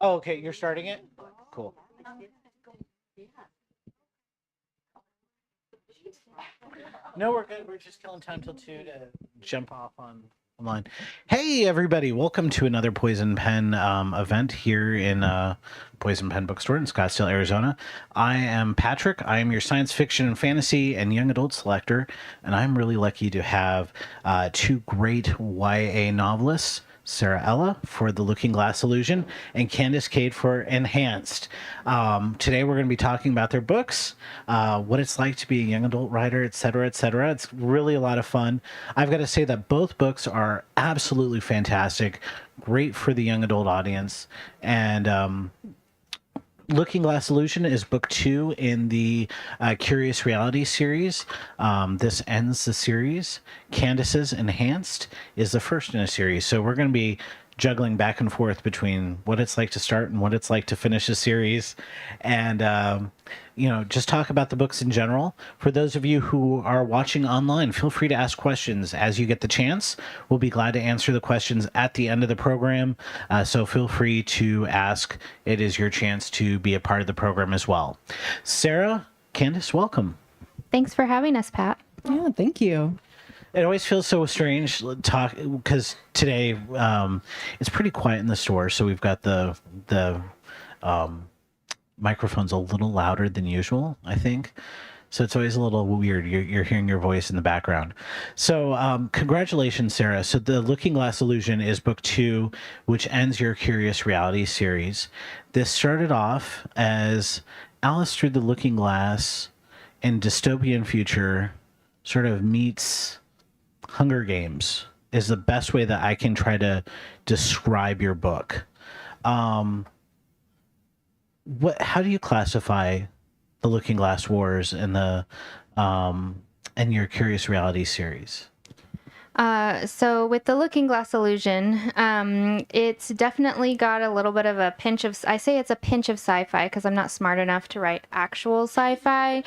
Oh, okay. You're starting it? Cool. No, we're good. We're just killing time till 2 to jump off on online. Hey, everybody. Welcome to another Poison Pen event here in Poison Pen Bookstore in Scottsdale, Arizona. I am Patrick. I am your science fiction and fantasy and young adult selector, and I'm really lucky to have two great YA novelists. Sara Ella for The Looking Glass Illusion, and Candace Kade for Enhanced. Today we're going to be talking about their books, what it's like to be a young adult writer, etc., etc. It's really a lot of fun. I've got to say that both books are absolutely fantastic, great for the young adult audience, and Looking Glass Illusion is book 2 in the Curious Reality series. This ends the series. Candace's Enhanced is the first in a series. So we're going to be juggling back and forth between what it's like to start and what it's like to finish a series. And, just talk about the books in general. For those of you who are watching online, feel free to ask questions as you get the chance. We'll be glad to answer the questions at the end of the program. So feel free to ask. It is your chance to be a part of the program as well. Sara, Candace, welcome. Thanks for having us, Pat. Yeah, thank you. It always feels so strange talk because today it's pretty quiet in the store, so we've got the microphone's a little louder than usual, I think. So it's always a little weird. You're hearing your voice in the background. So congratulations, Sara. So The Looking Glass Illusion is book 2, which ends your Curious Reality series. This started off as Alice Through the Looking Glass in dystopian future sort of meets Hunger Games is the best way that I can try to describe your book. How do you classify the Looking Glass Wars and and your Curious Reality series? So with The Looking Glass Illusion, it's definitely got a little bit of a pinch of, I say it's a pinch of sci-fi because I'm not smart enough to write actual sci-fi,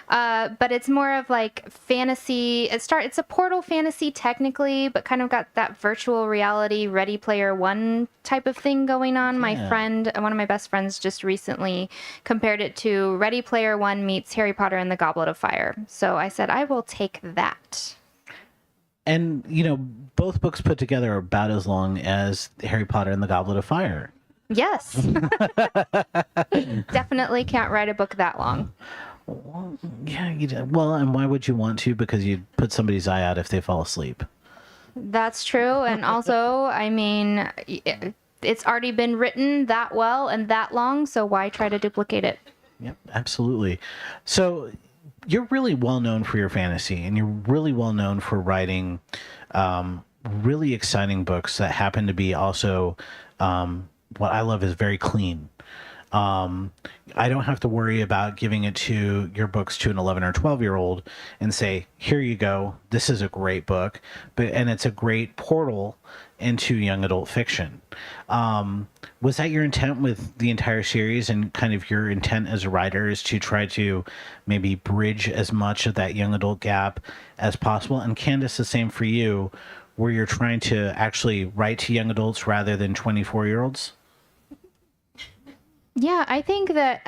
but it's more of like fantasy. It's a portal fantasy technically, but kind of got that virtual reality Ready Player One type of thing going on. Yeah. My friend, one of my best friends, just recently compared it to Ready Player One meets Harry Potter and the Goblet of Fire. So I said, I will take that. And, both books put together are about as long as Harry Potter and the Goblet of Fire. Yes. Definitely can't write a book that long. Well, yeah, well, and why would you want to? Because you'd put somebody's eye out if they fall asleep. That's true. And also, I mean, it's already been written that well and that long, so why try to duplicate it? Yep, absolutely. So you're really well known for your fantasy, and you're really well known for writing really exciting books that happen to be also what I love is very clean. I don't have to worry about giving it to your books to an 11 or 12-year-old and say, here you go, this is a great book, and it's a great portal into young adult fiction. Was that your intent with the entire series, and kind of your intent as a writer is to try to maybe bridge as much of that young adult gap as possible? And Candace, the same for you, where you're trying to actually write to young adults rather than 24-year-olds? Yeah, I think that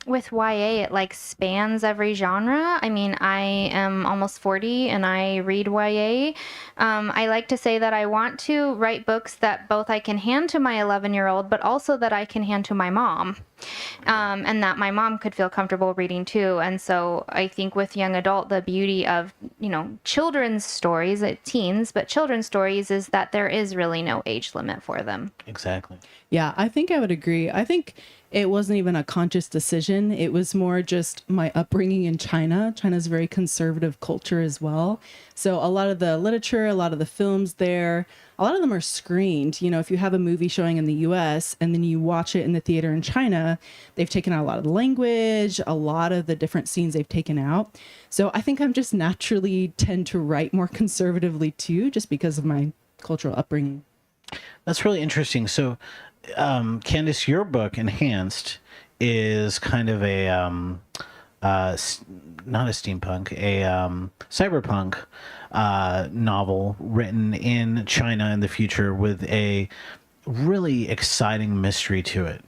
with YA, it like spans every genre. I mean, I am almost 40 and I read YA. I like to say that I want to write books that both I can hand to my 11-year-old, but also that I can hand to my mom. And that my mom could feel comfortable reading too. And so I think with young adult, the beauty of, children's stories, teens, but children's stories is that there is really no age limit for them. Exactly. Yeah, I think I would agree. I think it wasn't even a conscious decision. It was more just my upbringing in China. China's a very conservative culture as well. So a lot of the literature, a lot of the films there, a lot of them are screened. If you have a movie showing in the US and then you watch it in the theater in China, they've taken out a lot of the language, a lot of the different scenes they've taken out. So I think I'm just naturally tend to write more conservatively too, just because of my cultural upbringing. That's really interesting. So, Candace, your book, Enhanced, is kind of a, not a steampunk, a cyberpunk novel written in China in the future with a really exciting mystery to it.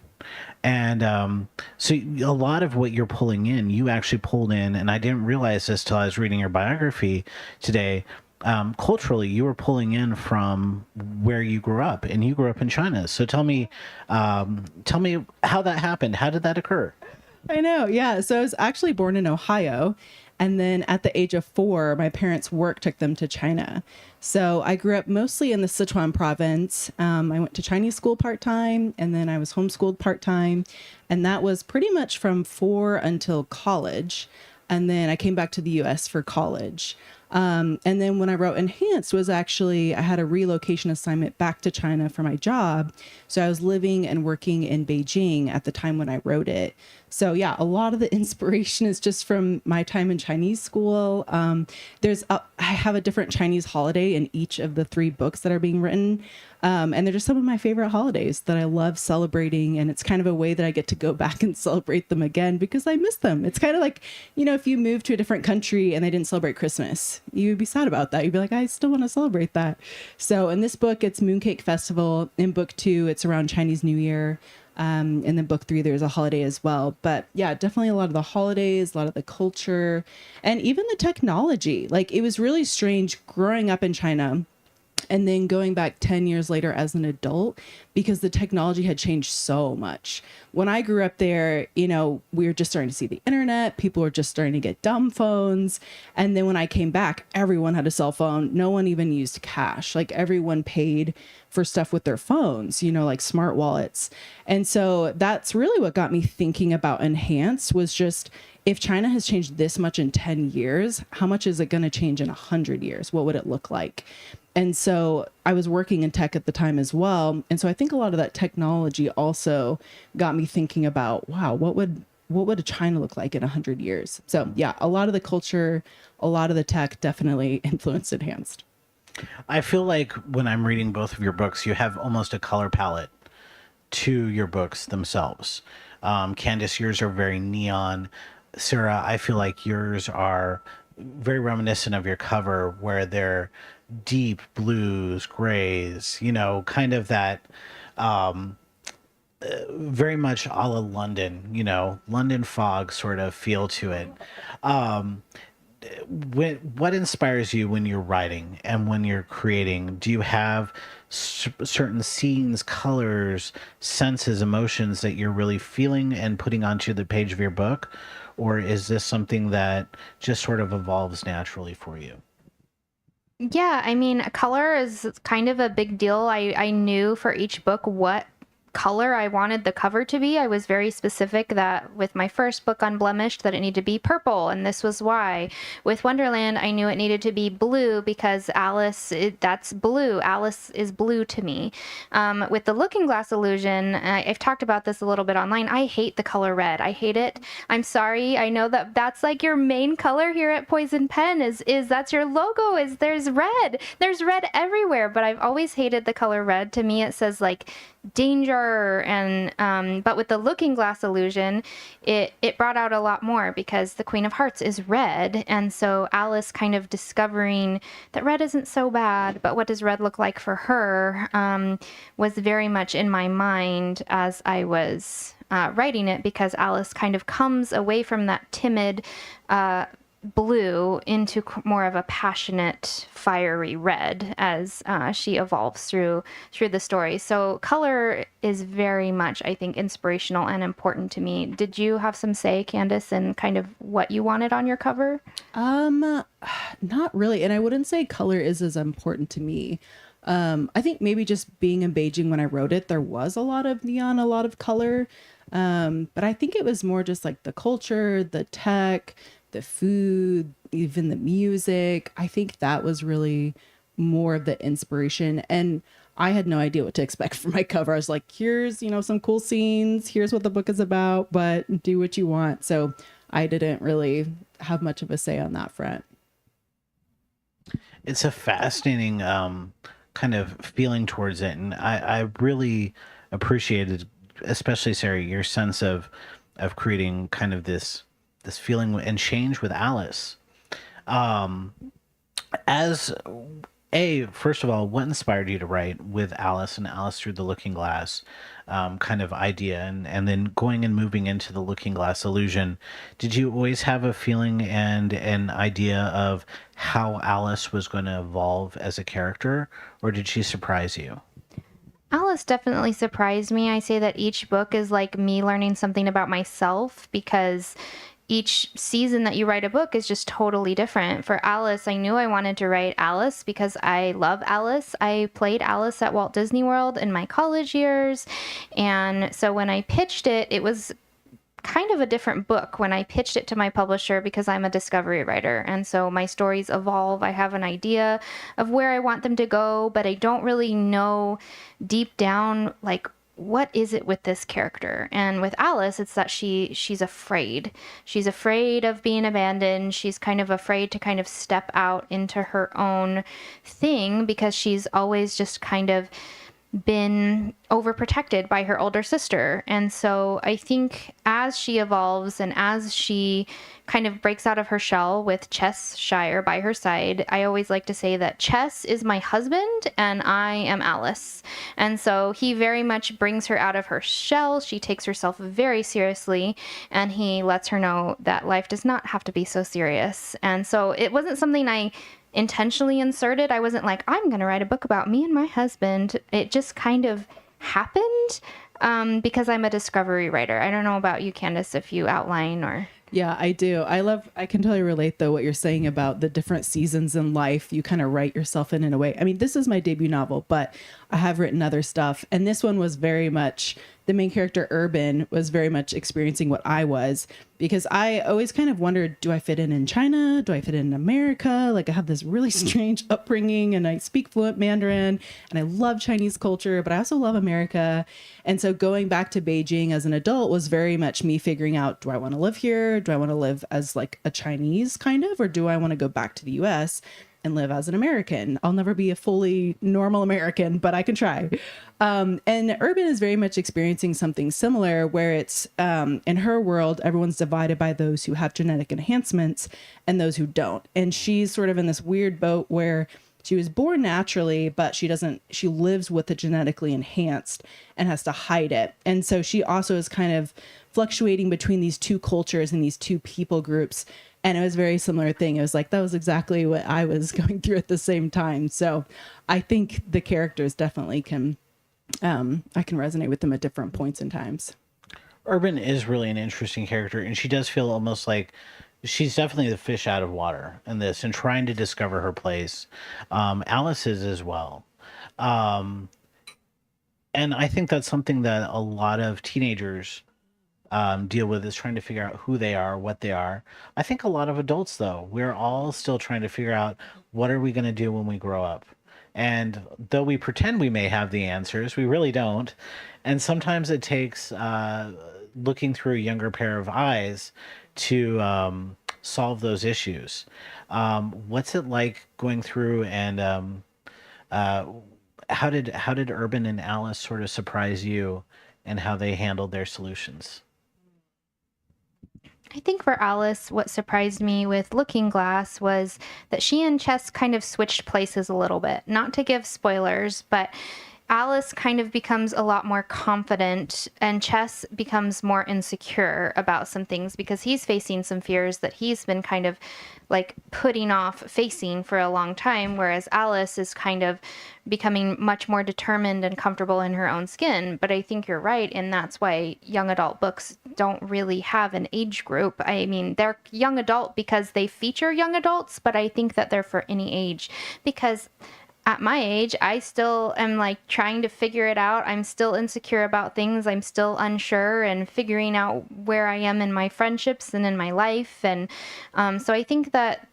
And so a lot of what you're pulling in, you actually pulled in, and I didn't realize this till I was reading your biography today. Culturally, you were pulling in from where you grew up, and you grew up in China. So tell me how that happened. How did that occur? I know. Yeah. So I was actually born in Ohio. And then at the age of 4, my parents' work took them to China. So I grew up mostly in the Sichuan province. I went to Chinese school part-time, and then I was homeschooled part-time. And that was pretty much from 4 until college. And then I came back to the US for college. And then when I wrote Enhanced was actually, I had a relocation assignment back to China for my job. So I was living and working in Beijing at the time when I wrote it. So yeah, a lot of the inspiration is just from my time in Chinese school. I have a different Chinese holiday in each of the 3 books that are being written. And they're just some of my favorite holidays that I love celebrating. And it's kind of a way that I get to go back and celebrate them again because I miss them. It's kind of like, if you move to a different country and they didn't celebrate Christmas, you'd be sad about that. You'd be like, I still want to celebrate that. So in this book, it's Mooncake Festival. In book 2, it's around Chinese New Year. And then book 3, there's a holiday as well. But yeah, definitely a lot of the holidays, a lot of the culture, and even the technology. Like, it was really strange growing up in China and then going back 10 years later as an adult because the technology had changed so much. When I grew up there, we were just starting to see the internet. People were just starting to get dumb phones. And then when I came back, everyone had a cell phone. No one even used cash. Like, everyone paid for stuff with their phones, like smart wallets. And so that's really what got me thinking about Enhance was just, if China has changed this much in 10 years, how much is it going to change in 100 years? What would it look like? And so I was working in tech at the time as well. And so I think a lot of that technology also got me thinking about, wow, what would a China look like in 100 years? So yeah, a lot of the culture, a lot of the tech definitely influenced Enhanced. I feel like when I'm reading both of your books, you have almost a color palette to your books themselves. Candace, yours are very neon. Sara, I feel like yours are very reminiscent of your cover, where they're deep blues, grays, kind of that very much a la London, London fog sort of feel to it. What inspires you when you're writing and when you're creating? Do you have certain scenes, colors, senses, emotions that you're really feeling and putting onto the page of your book? Or is this something that just sort of evolves naturally for you? Yeah, I mean, color is kind of a big deal. I knew for each book what color I wanted the cover to be. I was very specific that with my first book, Unblemished, that it needed to be purple, and this was why. With Wonderland, I knew it needed to be blue because that's blue. Alice is blue to me. With the Looking Glass Illusion, I've talked about this a little bit online. I hate the color red. I hate it. I'm sorry. I know that that's like your main color here at Poison Pen is that's your logo is there's red. There's red everywhere, but I've always hated the color red. To me, it says like danger, and but with the Looking Glass Illusion, it brought out a lot more because the Queen of Hearts is red, and so Alice kind of discovering that red isn't so bad, but what does red look like for her was very much in my mind as I was writing it, because Alice kind of comes away from that timid blue into more of a passionate, fiery red as she evolves through the story. So color is very much, I think, inspirational and important to me. Did you have some say, Candace, in kind of what you wanted on your cover? Not really. And I wouldn't say color is as important to me. I think maybe just being in Beijing when I wrote it, there was a lot of neon, a lot of color. But I think it was more just like the culture, the tech, the food, even the music. I think that was really more of the inspiration. And I had no idea what to expect from my cover. I was like, here's, some cool scenes. Here's what the book is about, but do what you want. So I didn't really have much of a say on that front. It's a fascinating kind of feeling towards it. And I really appreciated, especially Sara, your sense of creating kind of this feeling and change with Alice. As First of all, what inspired you to write with Alice and Alice Through the Looking Glass kind of idea? And then going and moving into the Looking Glass illusion, did you always have a feeling and an idea of how Alice was going to evolve as a character, or did she surprise you? Alice definitely surprised me. I say that each book is like me learning something about myself because each season that you write a book is just totally different. For Alice, I knew I wanted to write Alice because I love Alice. I played Alice at Walt Disney World in my college years. And so when I pitched it, it was kind of a different book when I pitched it to my publisher because I'm a discovery writer. And so my stories evolve. I have an idea of where I want them to go, but I don't really know deep down, like, what is it with this character? And with Alice, it's that she's afraid. She's afraid of being abandoned. She's kind of afraid to kind of step out into her own thing because she's always just kind of been overprotected by her older sister. And so I think as she evolves and as she kind of breaks out of her shell with Cheshire by her side, I always like to say that Chess is my husband and I am Alice. And so he very much brings her out of her shell. She takes herself very seriously and he lets her know that life does not have to be so serious. And so it wasn't something I intentionally inserted. I wasn't like, I'm going to write a book about me and my husband. It just kind of happened because I'm a discovery writer. I don't know about you, Candace, if you outline or... Yeah, I do. I can totally relate though what you're saying about the different seasons in life. You kind of write yourself in a way. I mean, this is my debut novel, but I have written other stuff. And this one was very much, the main character, Urban, was very much experiencing what I was, because I always kind of wondered, do I fit in China? Do I fit in America? Like, I have this really strange upbringing and I speak fluent Mandarin and I love Chinese culture, but I also love America. And so going back to Beijing as an adult was very much me figuring out, do I want to live here? Do I want to live as like a Chinese kind of, or do I want to go back to the US and live as an American? I'll never be a fully normal American, but I can try. And Urban is very much experiencing something similar where it's, in her world, everyone's divided by those who have genetic enhancements and those who don't. And she's sort of in this weird boat where she was born naturally, but she lives with the genetically enhanced and has to hide it. And so she also is kind of fluctuating between these two cultures and these two people groups. And it was a very similar thing. It was like, that was exactly what I was going through at the same time. So I think the characters definitely can, I can resonate with them at different points in times. Urban is really an interesting character, and she does feel almost like she's definitely the fish out of water in this and trying to discover her place. Alice is as well. And I think that's something that a lot of teenagers deal with, is trying to figure out who they are, what they are. I think a lot of adults, though, we're all still trying to figure out what are we going to do when we grow up. And though we pretend we may have the answers, we really don't. And sometimes it takes looking through a younger pair of eyes to solve those issues. What's it like going through, and how did Urban and Alice sort of surprise you and how they handled their solutions? I think for Alice, what surprised me with Looking Glass was that she and Chess kind of switched places a little bit. Not to give spoilers, but Alice kind of becomes a lot more confident and Chess becomes more insecure about some things because he's facing some fears that he's been kind of like putting off facing for a long time, whereas Alice is kind of becoming much more determined and comfortable in her own skin. But I think you're right, and that's why young adult books don't really have an age group. I mean, they're young adult because they feature young adults, but I think that they're for any age, because at my age, I still am like trying to figure it out. I'm still insecure about things. I'm still unsure and figuring out where I am in my friendships and in my life. And so I think that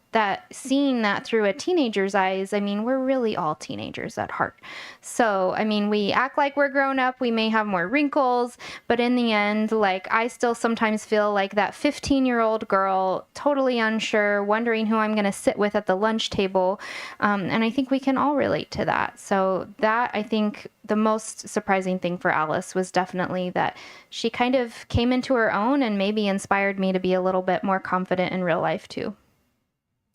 seeing that through a teenager's eyes, I mean, we're really all teenagers at heart. So, I mean, we act like we're grown up. We may have more wrinkles, but in the end, like, I still sometimes feel like that 15-year-old girl, totally unsure, wondering who I'm going to sit with at the lunch table. And I think we can all relate to that. So that, I think, the most surprising thing for Alice was definitely that she kind of came into her own and maybe inspired me to be a little bit more confident in real life too.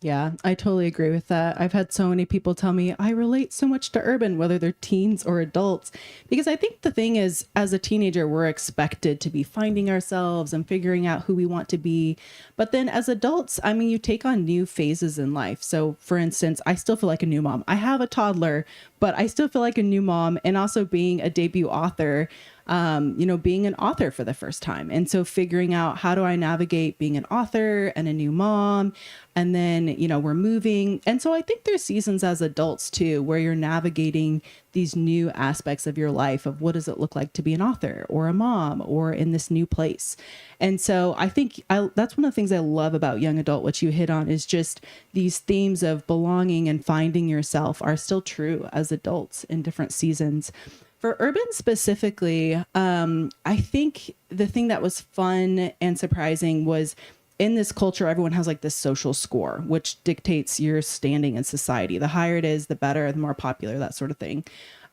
Yeah, I totally agree with that. I've had so many people tell me I relate so much to urban, whether they're teens or adults, because I think the thing is, as a teenager, we're expected to be finding ourselves and figuring out who we want to be. But then as adults, I mean, you take on new phases in life. So for instance, I still feel like a new mom. I have a toddler, but I still feel like a new mom, and also being a debut author, being an author for the first time. And so figuring out, how do I navigate being an author and a new mom? And then, we're moving. And so I think there's seasons as adults too, where you're navigating these new aspects of your life of what does it look like to be an author or a mom or in this new place. And so I think that's one of the things I love about young adult, what you hit on, is just these themes of belonging and finding yourself are still true as adults in different seasons. For urban specifically, I think the thing that was fun and surprising was, in this culture, everyone has like this social score, which dictates your standing in society. The higher it is, the better, the more popular, that sort of thing.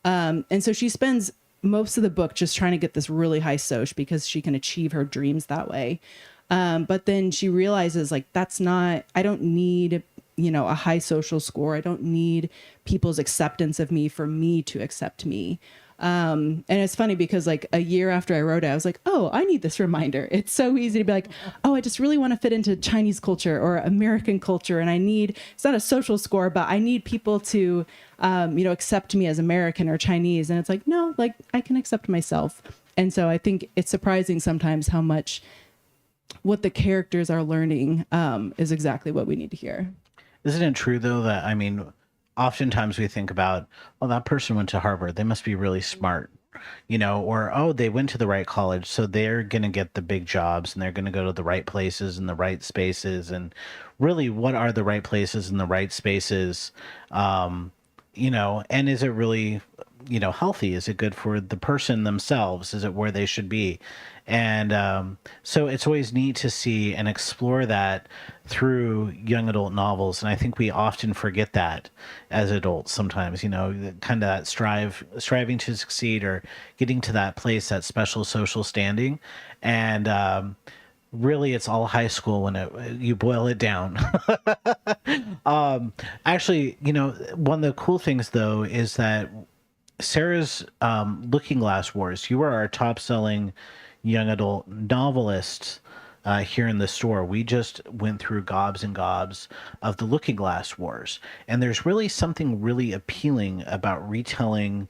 And so she spends most of the book just trying to get this really high soch because she can achieve her dreams that way. But then she realizes, like, I don't need, a high social score. I don't need people's acceptance of me for me to accept me. And it's funny because like a year after I wrote it, I was like, oh, I need this reminder. It's so easy to be like, oh, I just really want to fit into Chinese culture or American culture. And it's not a social score, but I need people to, accept me as American or Chinese. And it's like, no, like I can accept myself. And so I think it's surprising sometimes how much what the characters are learning, is exactly what we need to hear. Isn't it true though that, I mean, oftentimes we think about, well, that person went to Harvard, they must be really smart, or, oh, they went to the right college, so they're going to get the big jobs and they're going to go to the right places and the right spaces. And really, what are the right places and the right spaces? And is it really, healthy? Is it good for the person themselves? Is it where they should be? And so it's always neat to see and explore that through young adult novels. And I think we often forget that as adults sometimes, kind of that striving to succeed or getting to that place, that special social standing. And really, it's all high school when you boil it down. Actually, one of the cool things, though, is that Sarah's Looking Glass Wars, you were our top-selling young adult novelist here in the store. We just went through gobs and gobs of the Looking Glass Wars. And there's really something really appealing about retelling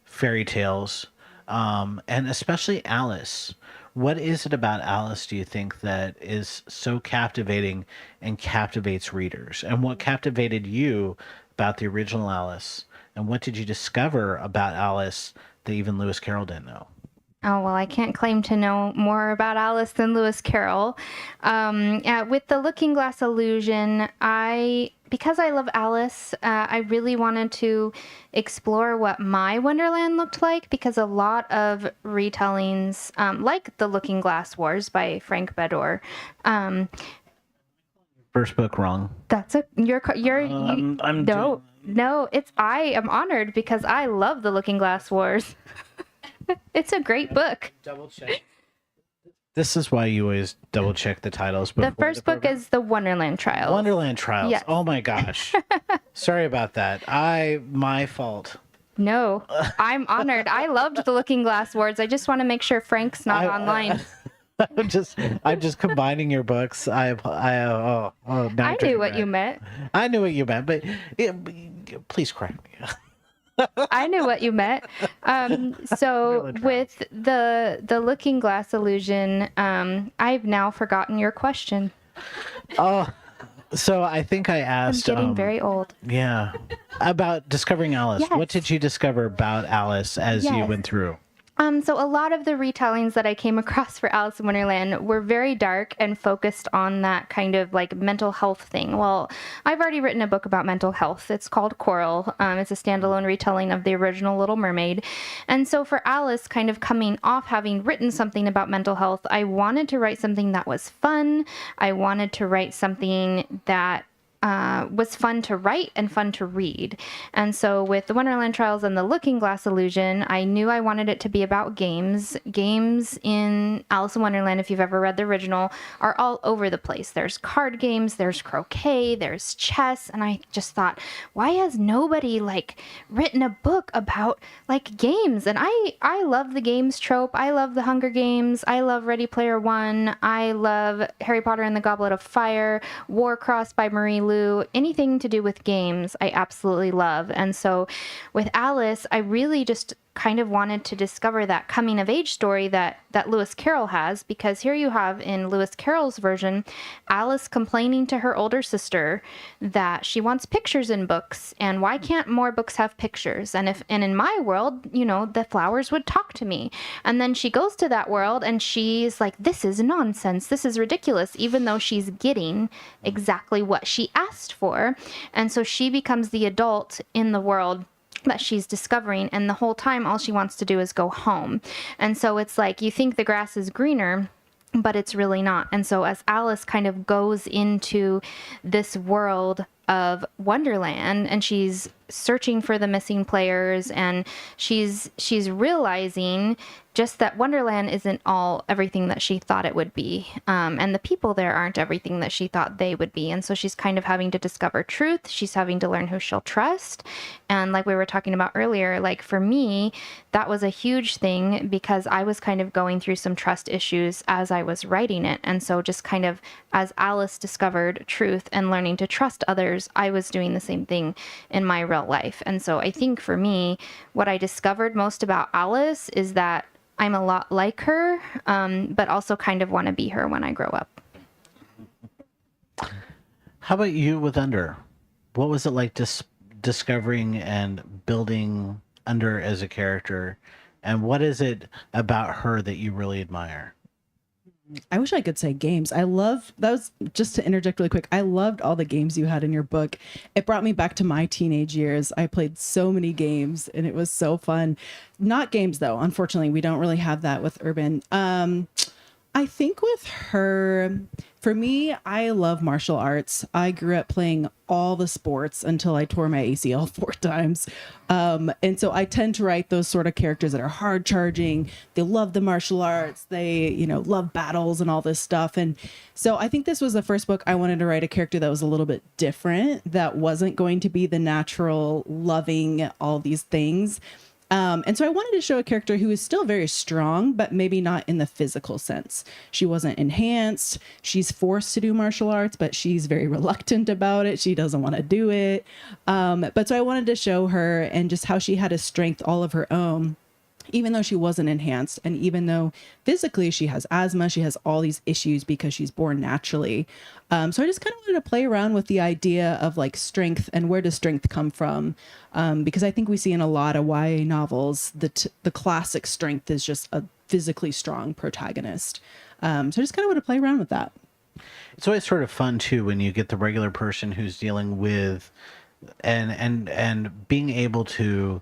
fairy tales, and especially Alice. What is it about Alice, do you think, that is so captivating and captivates readers? And what captivated you about the original Alice? And what did you discover about Alice that even Lewis Carroll didn't know? Oh, well, I can't claim to know more about Alice than Lewis Carroll. With the Looking Glass Illusion, because I love Alice, I really wanted to explore what my Wonderland looked like, because a lot of retellings, like the Looking Glass Wars by Frank Bedore, First book wrong. I am honored because I love the Looking Glass Wars. It's a great book. Double check. This is why you always double check the titles before the first book is the Wonderland Trials. Wonderland Trials. Yes. Oh my gosh. Sorry about that. My fault. No, I'm honored. I loved the Looking Glass Wars. I just want to make sure Frank's not online. I'm just combining your books. I knew what you meant. I knew what you meant, but please correct me. I knew what you meant. So with the Looking Glass Illusion, I've now forgotten your question. Oh, so I think I asked. I'm getting very old. Yeah, about discovering Alice. Yes. What did you discover about Alice as you went through? So a lot of the retellings that I came across for Alice in Wonderland were very dark and focused on that kind of like mental health thing. Well, I've already written a book about mental health. It's called Coral. It's a standalone retelling of the original Little Mermaid. And so for Alice, kind of coming off having written something about mental health, I wanted to write something that was fun. I wanted to write something that was fun to write and fun to read. And so with the Wonderland Trials and the Looking Glass Illusion, I knew I wanted it to be about games. Games in Alice in Wonderland, if you've ever read the original, are all over the place. There's card games, there's croquet, there's chess, and I just thought, why has nobody like written a book about like games? And I love the games trope. I love the Hunger Games. I love Ready Player One. I love Harry Potter and the Goblet of Fire, Warcross by Marie Lu. Anything to do with games, I absolutely love. And so with Alice, I really just kind of wanted to discover that coming of age story that Lewis Carroll has, because here you have in Lewis Carroll's version, Alice complaining to her older sister that she wants pictures in books, and why can't more books have pictures? And in my world, you know, the flowers would talk to me. And then she goes to that world and she's like, this is nonsense. This is ridiculous, even though she's getting exactly what she asked for. And so she becomes the adult in the world that she's discovering, and the whole time all she wants to do is go home. And so it's like you think the grass is greener, but it's really not. And so as Alice kind of goes into this world of Wonderland and she's searching for the missing players, and she's realizing just that Wonderland isn't everything that she thought it would be, and the people there aren't everything that she thought they would be. And so she's kind of having to discover truth. She's having to learn who she'll trust. And like we were talking about earlier, like for me, that was a huge thing because I was kind of going through some trust issues as I was writing it. And so just kind of as Alice discovered truth and learning to trust others, I was doing the same thing in my real life. And so I think for me, what I discovered most about Alice is that I'm a lot like her, but also kind of want to be her when I grow up. How about you with Under? What was it like discovering and building Under as a character? And what is it about her that you really admire? I wish I could say games. That was just to interject really quick. I loved all the games you had in your book. It brought me back to my teenage years. I played so many games and it was so fun. Not games though. Unfortunately, we don't really have that with Urban. I think with her, for me, I love martial arts. I grew up playing all the sports until I tore my ACL 4 times. And so I tend to write those sort of characters that are hard charging. They love the martial arts. They, love battles and all this stuff. And so I think this was the first book I wanted to write a character that was a little bit different, that wasn't going to be the natural loving all these things. And so I wanted to show a character who is still very strong, but maybe not in the physical sense. She wasn't enhanced. She's forced to do martial arts, but she's very reluctant about it. She doesn't want to do it. But so I wanted to show her and just how she had a strength all of her own, even though she wasn't enhanced. And even though physically she has asthma, she has all these issues because she's born naturally. So I just kind of wanted to play around with the idea of like strength and where does strength come from? Because I think we see in a lot of YA novels that the classic strength is just a physically strong protagonist. So I just kind of want to play around with that. It's always sort of fun too when you get the regular person who's dealing with and being able to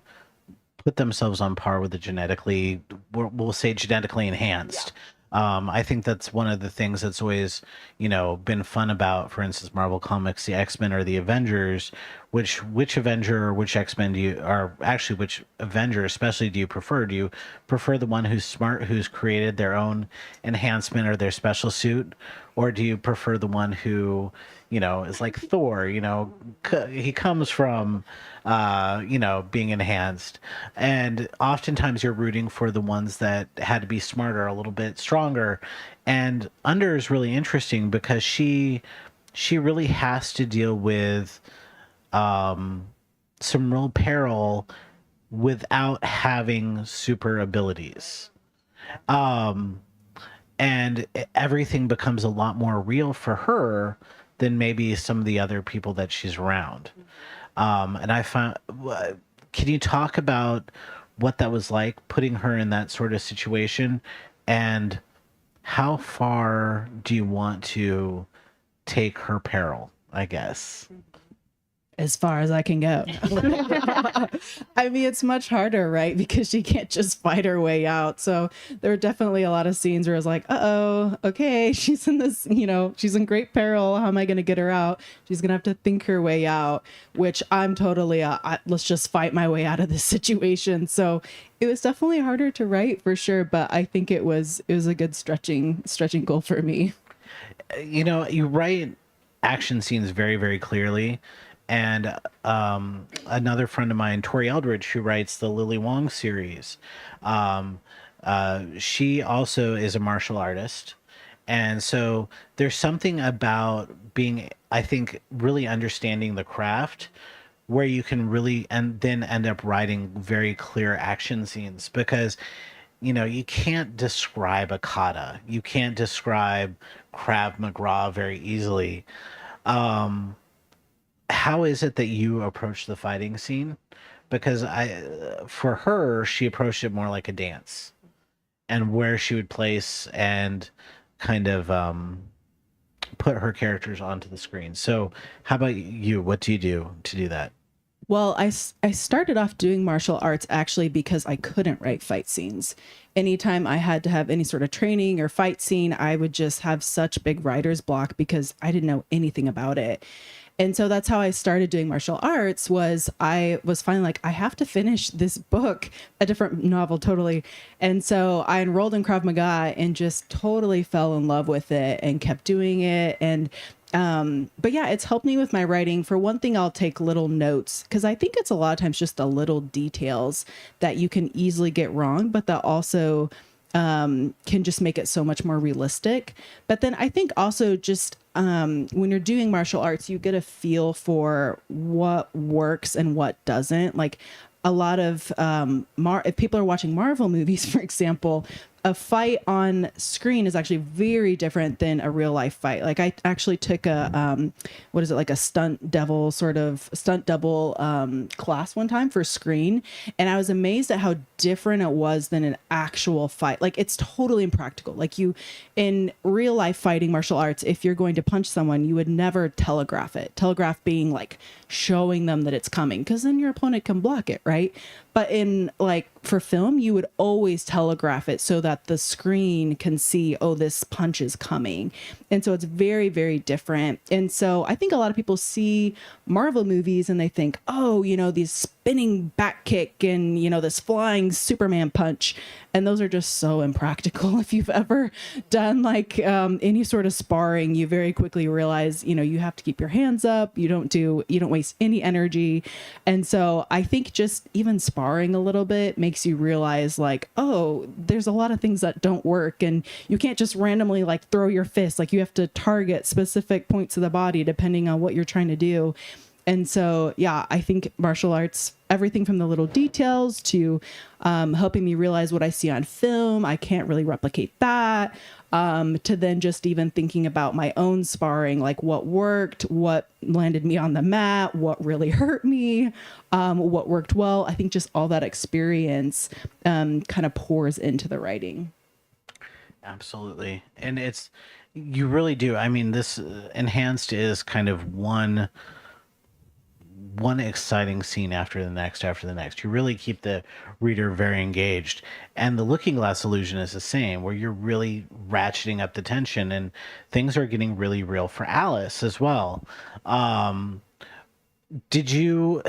put themselves on par with the we'll say genetically enhanced. I think that's one of the things that's always, been fun about, for instance, Marvel Comics, the X-Men or the Avengers. Which Avenger or which X-Men which Avenger especially do you prefer? Do you prefer the one who's smart, who's created their own enhancement or their special suit? Or do you prefer the one who, is like Thor, he comes from, being enhanced. And oftentimes you're rooting for the ones that had to be smarter, a little bit stronger. And Under is really interesting because she really has to deal with some real peril without having super abilities. And everything becomes a lot more real for her than maybe some of the other people that she's around. And I found, can you talk about what that was like, putting her in that sort of situation, and how far do you want to take her peril, I guess? as far as I can go. I mean, it's much harder, right? Because she can't just fight her way out. So there are definitely a lot of scenes where I was like, uh-oh, okay, she's in this, she's in great peril. How am I going to get her out? She's going to have to think her way out, which I'm totally, let's just fight my way out of this situation. So it was definitely harder to write for sure. But I think it was a good stretching goal for me. You write action scenes very, very clearly. And another friend of mine, Tori Eldridge, who writes the Lily Wong series, she also is a martial artist. And so there's something about being, I think, really understanding the craft where you can really and then end up writing very clear action scenes because you can't describe a kata. You can't describe Krav Maga very easily. How is it that you approach the fighting scene? Because for her, she approached it more like a dance, and where she would place and kind of put her characters onto the screen. So, how about you? What do you do to do that? Well, I started off doing martial arts actually because I couldn't write fight scenes. Anytime I had to have any sort of training or fight scene, I would just have such big writer's block because I didn't know anything about it. And so that's how I started doing martial arts. I was finally like, I have to finish this book, a different novel totally. And so I enrolled in Krav Maga and just totally fell in love with it and kept doing it. And but yeah, it's helped me with my writing. For one thing, I'll take little notes because I think it's a lot of times just the little details that you can easily get wrong, but that also can just make it so much more realistic. But then I think also just when you're doing martial arts, you get a feel for what works and what doesn't. Like a lot of if people are watching Marvel movies, for example, a fight on screen is actually very different than a real life fight. Like I actually took a like a stunt double class one time for screen, and I was amazed at how different it was than an actual fight. Like it's totally impractical. Like in real life fighting martial arts, if you're going to punch someone, you would never telegraph it. Telegraph being like showing them that it's coming, because then your opponent can block it, right? But in like for film, you would always telegraph it so that the screen can see, oh, this punch is coming. And so it's very, very different. And so I think a lot of people see Marvel movies and they think, oh, these spinning back kick and, this flying Superman punch. And those are just so impractical. If you've ever done like any sort of sparring, you very quickly realize, you have to keep your hands up. You don't waste any energy. And so I think just even sparring a little bit makes you realize like, oh, there's a lot of things that don't work. And you can't just randomly like throw your fist. Like you have to target specific points of the body depending on what you're trying to do. And so, yeah, I think martial arts, everything from the little details to helping me realize what I see on film, I can't really replicate that, to then just even thinking about my own sparring, like what worked, what landed me on the mat, what really hurt me, what worked well. I think just all that experience kind of pours into the writing. Absolutely. And you really do. I mean, this enhanced is kind of one exciting scene after the next. You really keep the reader very engaged. And the Looking Glass illusion is the same, where you're really ratcheting up the tension and things are getting really real for Alice as well. How do you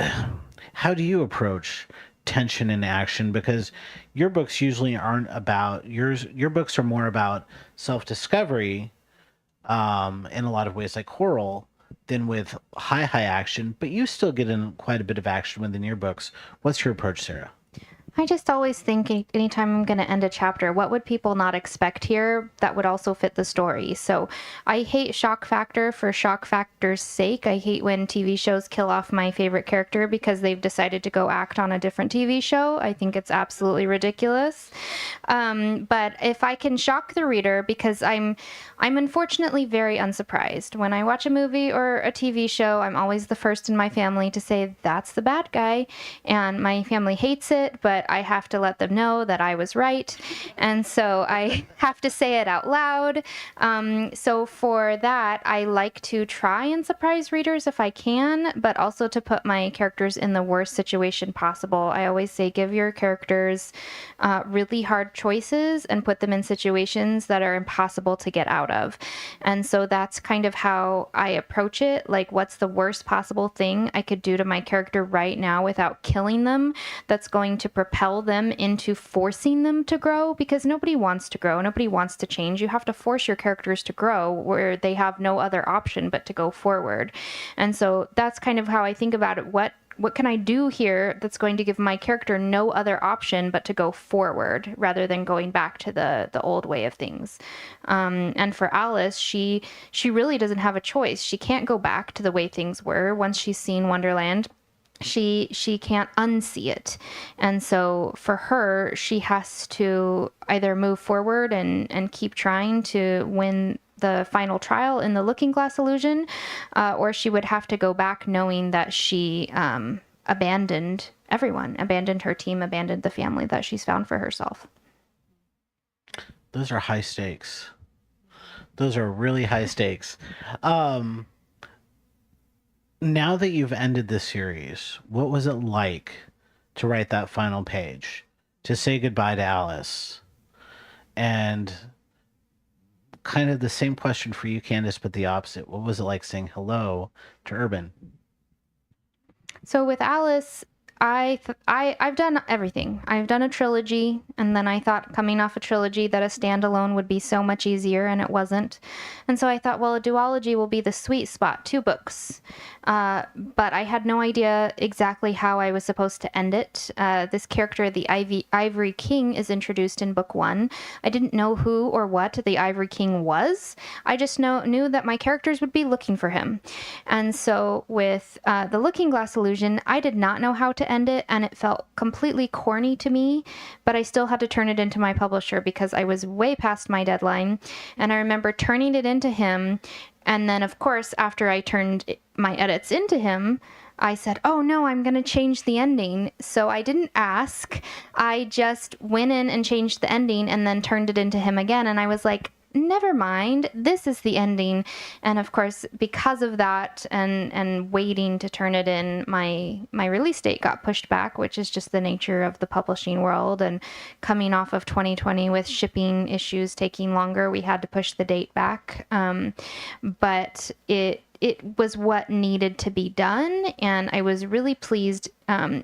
approach tension and action? Because your books usually aren't about your books are more about self-discovery in a lot of ways, like Coral, than with high action, but you still get in quite a bit of action within your books. What's your approach, Sara? I just always think anytime I'm going to end a chapter, what would people not expect here that would also fit the story? So I hate shock factor for shock factor's sake. I hate when TV shows kill off my favorite character because they've decided to go act on a different TV show. I think it's absolutely ridiculous. But if I can shock the reader, because I'm unfortunately very unsurprised. When I watch a movie or a TV show, I'm always the first in my family to say, that's the bad guy. And my family hates it, but I have to let them know that I was right. And so I have to say it out loud. So for that, I like to try and surprise readers if I can, but also to put my characters in the worst situation possible. I always say give your characters really hard choices and put them in situations that are impossible to get out of. And so that's kind of how I approach it. Like, what's the worst possible thing I could do to my character right now without killing them that's going to propel them into forcing them to grow? Because nobody wants to grow. Nobody wants to change. You have to force your characters to grow where they have no other option but to go forward. And so that's kind of how I think about it. What can I do here that's going to give my character no other option but to go forward rather than going back to the old way of things? And for Alice, she really doesn't have a choice. She can't go back to the way things were once she's seen Wonderland. She can't unsee it. And so for her, she has to either move forward and keep trying to win the final trial in the Looking Glass illusion, or she would have to go back knowing that she abandoned everyone, abandoned her team, abandoned the family that she's found for herself. Those are high stakes. Those are really high stakes. Now that you've ended this series, what was it like to write that final page, to say goodbye to Alice? And kind of the same question for you, Candace, but the opposite. What was it like saying hello to Urban? So with Alice, I've done everything. I've done a trilogy, and then I thought coming off a trilogy that a standalone would be so much easier, and it wasn't. And so I thought, well, a duology will be the sweet spot, 2 books. But I had no idea exactly how I was supposed to end it. This character, the Ivory King, is introduced in book 1. I didn't know who or what the Ivory King was. I just knew that my characters would be looking for him. And so with the Looking Glass illusion, I did not know how to end it, and it felt completely corny to me, but I still had to turn it into my publisher because I was way past my deadline. And I remember turning it into him, and then of course after I turned my edits into him, I said, oh no, I'm going to change the ending. So I didn't ask. I just went in and changed the ending and then turned it into him again. And I was like, never mind, this is the ending. And of course, because of that and waiting to turn it in, my release date got pushed back, which is just the nature of the publishing world. And coming off of 2020 with shipping issues taking longer, we had to push the date back. But it was what needed to be done, and I was really pleased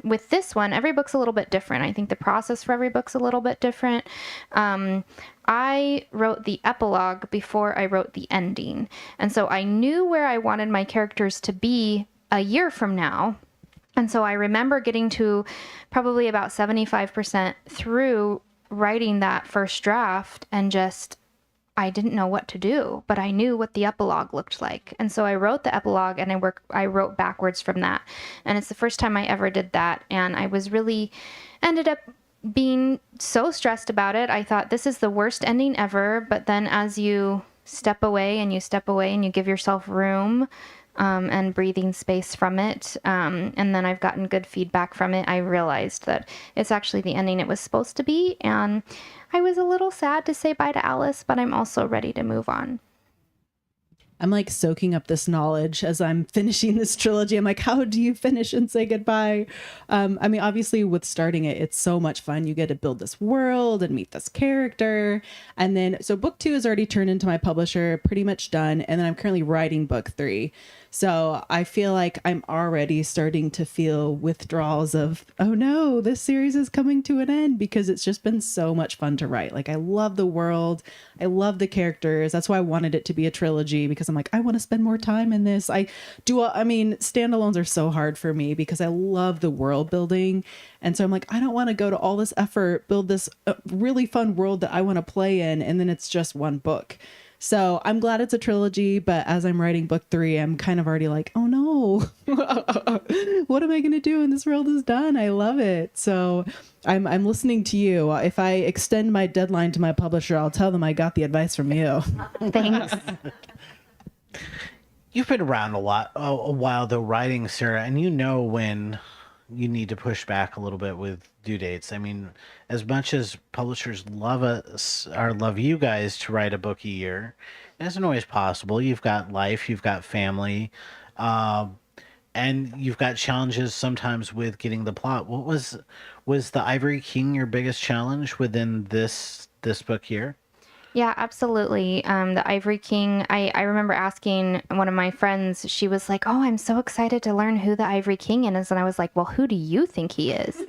with this one. Every book's a little bit different. I think the process for every book's a little bit different. I wrote the epilogue before I wrote the ending, and so I knew where I wanted my characters to be a year from now. And so I remember getting to probably about 75% through writing that first draft, and I didn't know what to do, but I knew what the epilogue looked like. And so I wrote the epilogue, and I wrote backwards from that. And it's the first time I ever did that. And I was ended up being so stressed about it. I thought this is the worst ending ever. But then as you step away and you give yourself room, and breathing space from it, and then I've gotten good feedback from it, I realized that it's actually the ending it was supposed to be. And I was a little sad to say bye to Alice, but I'm also ready to move on. I'm like soaking up this knowledge as I'm finishing this trilogy. I'm like, how do you finish and say goodbye? I mean, obviously with starting it, it's so much fun. You get to build this world and meet this character. And then, so book 2 is already turned into my publisher, pretty much done. And then I'm currently writing book 3. So I feel like I'm already starting to feel withdrawals of, oh no, this series is coming to an end, because it's just been so much fun to write. Like, I love the world. I love the characters. That's why I wanted it to be a trilogy, because I'm like, I want to spend more time in this. I mean, standalones are so hard for me because I love the world building. And so I'm like, I don't want to go to all this effort, build this really fun world that I want to play in, and then it's just one book. So I'm glad it's a trilogy, but as I'm writing book 3, I'm kind of already like, oh no, what am I going to do when this world is done? I love it. So I'm listening to you. If I extend my deadline to my publisher, I'll tell them I got the advice from you. Thanks. You've been around a while though, writing, Sara, and you know when you need to push back a little bit with due dates. I mean, as much as publishers love us or love you guys to write a book a year, it isn't always possible. You've got life, you've got family, um, and you've got challenges sometimes with getting the plot. Was the Ivory King your biggest challenge within this book here? Yeah, absolutely. The Ivory King, I remember asking one of my friends, she was like, "Oh, I'm so excited to learn who the Ivory King is." And I was like, "Well, who do you think he is?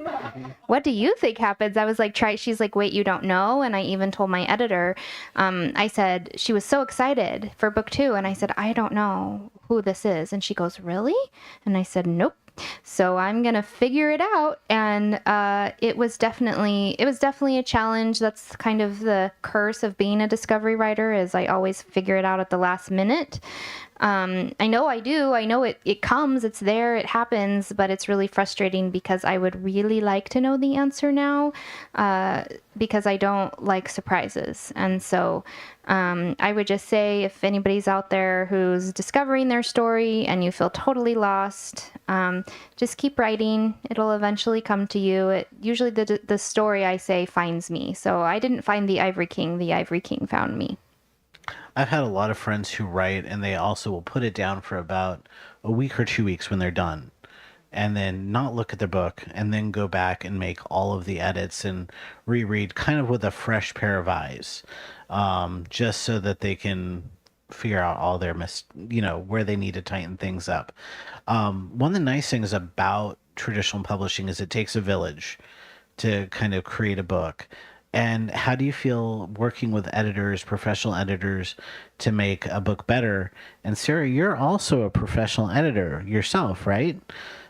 What do you think happens?" I was like, "Try." She's like, "Wait, you don't know?" And I even told my editor, I said, she was so excited for book 2. And I said, "I don't know who this is." And she goes, "Really?" And I said, "Nope." So I'm gonna figure it out, and it was definitely a challenge. That's kind of the curse of being a discovery writer, is I always figure it out at the last minute. I know I do. I know it comes, it's there, it happens, but it's really frustrating because I would really like to know the answer now, because I don't like surprises. And so I would just say, if anybody's out there who's discovering their story and you feel totally lost, just keep writing. It'll eventually come to you. Usually the story, I say, finds me. So I didn't find the Ivory King. The Ivory King found me. I've had a lot of friends who write and they also will put it down for about a week or 2 weeks when they're done and then not look at the book and then go back and make all of the edits and reread kind of with a fresh pair of eyes, just so that they can figure out all their where they need to tighten things up. One of the nice things about traditional publishing is it takes a village to kind of create a book. And how do you feel working with editors, professional editors, to make a book better? And Sara, you're also a professional editor yourself, right?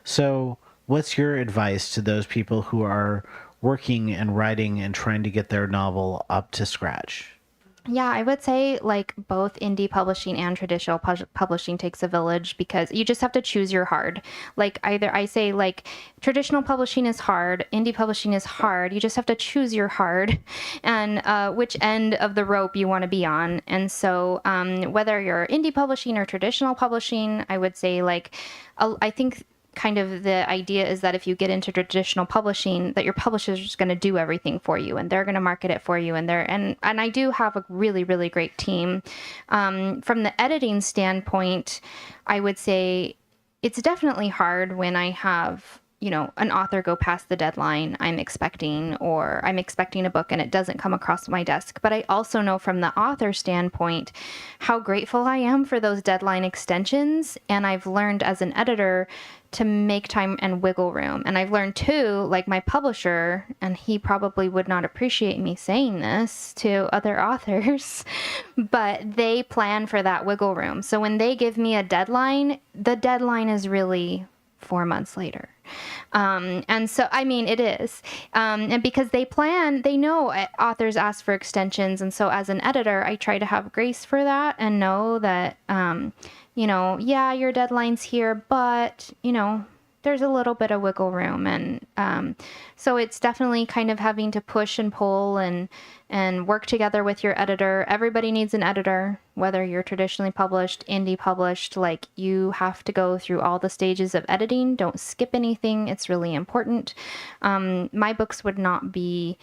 So, what's your advice to those people who are working and writing and trying to get their novel up to scratch? Yeah, I would say like both indie publishing and traditional publishing takes a village, because you just have to choose your hard. Like, either I say like traditional publishing is hard, indie publishing is hard. You just have to choose your hard and which end of the rope you want to be on. And so whether you're indie publishing or traditional publishing, I would say like I think kind of the idea is that if you get into traditional publishing, that your publisher is just going to do everything for you and they're going to market it for you, and I do have a really, really great team. From the editing standpoint, I would say it's definitely hard when I have, an author go past the deadline I'm expecting, or I'm expecting a book and it doesn't come across my desk. But I also know from the author standpoint how grateful I am for those deadline extensions. And I've learned as an editor to make time and wiggle room. And I've learned too, like my publisher, and he probably would not appreciate me saying this to other authors, but they plan for that wiggle room. So when they give me a deadline, the deadline is really 4 months later. And so, I mean, it is. And because they plan, they know authors ask for extensions. And so as an editor, I try to have grace for that and know that, yeah, your deadline's here, but, there's a little bit of wiggle room. And so it's definitely kind of having to push and pull and work together with your editor. Everybody needs an editor, whether you're traditionally published, indie published. Like, you have to go through all the stages of editing. Don't skip anything. It's really important. My books would not be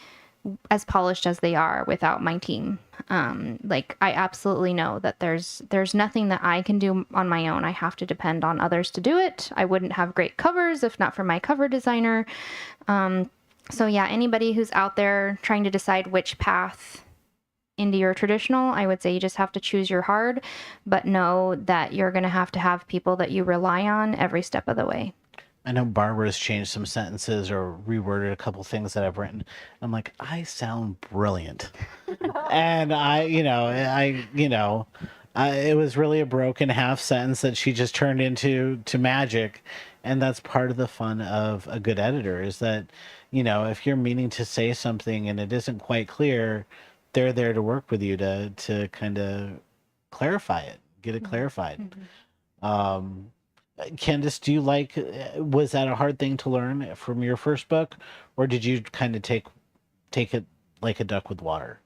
as polished as they are without my team. Like, I absolutely know that there's nothing that I can do on my own. I have to depend on others to do it. I wouldn't have great covers if not for my cover designer. So yeah, anybody who's out there trying to decide which path, indie or traditional, I would say you just have to choose your hard, but know that you're going to have people that you rely on every step of the way. I know Barbara's changed some sentences or reworded a couple things that I've written. I'm like, I sound brilliant. And it was really a broken half sentence that she just turned into magic. And that's part of the fun of a good editor, is that, if you're meaning to say something and it isn't quite clear, they're there to work with you to kind of clarify it, get it clarified. Um, Candace, was that a hard thing to learn from your first book, or did you kind of take it like a duck with water?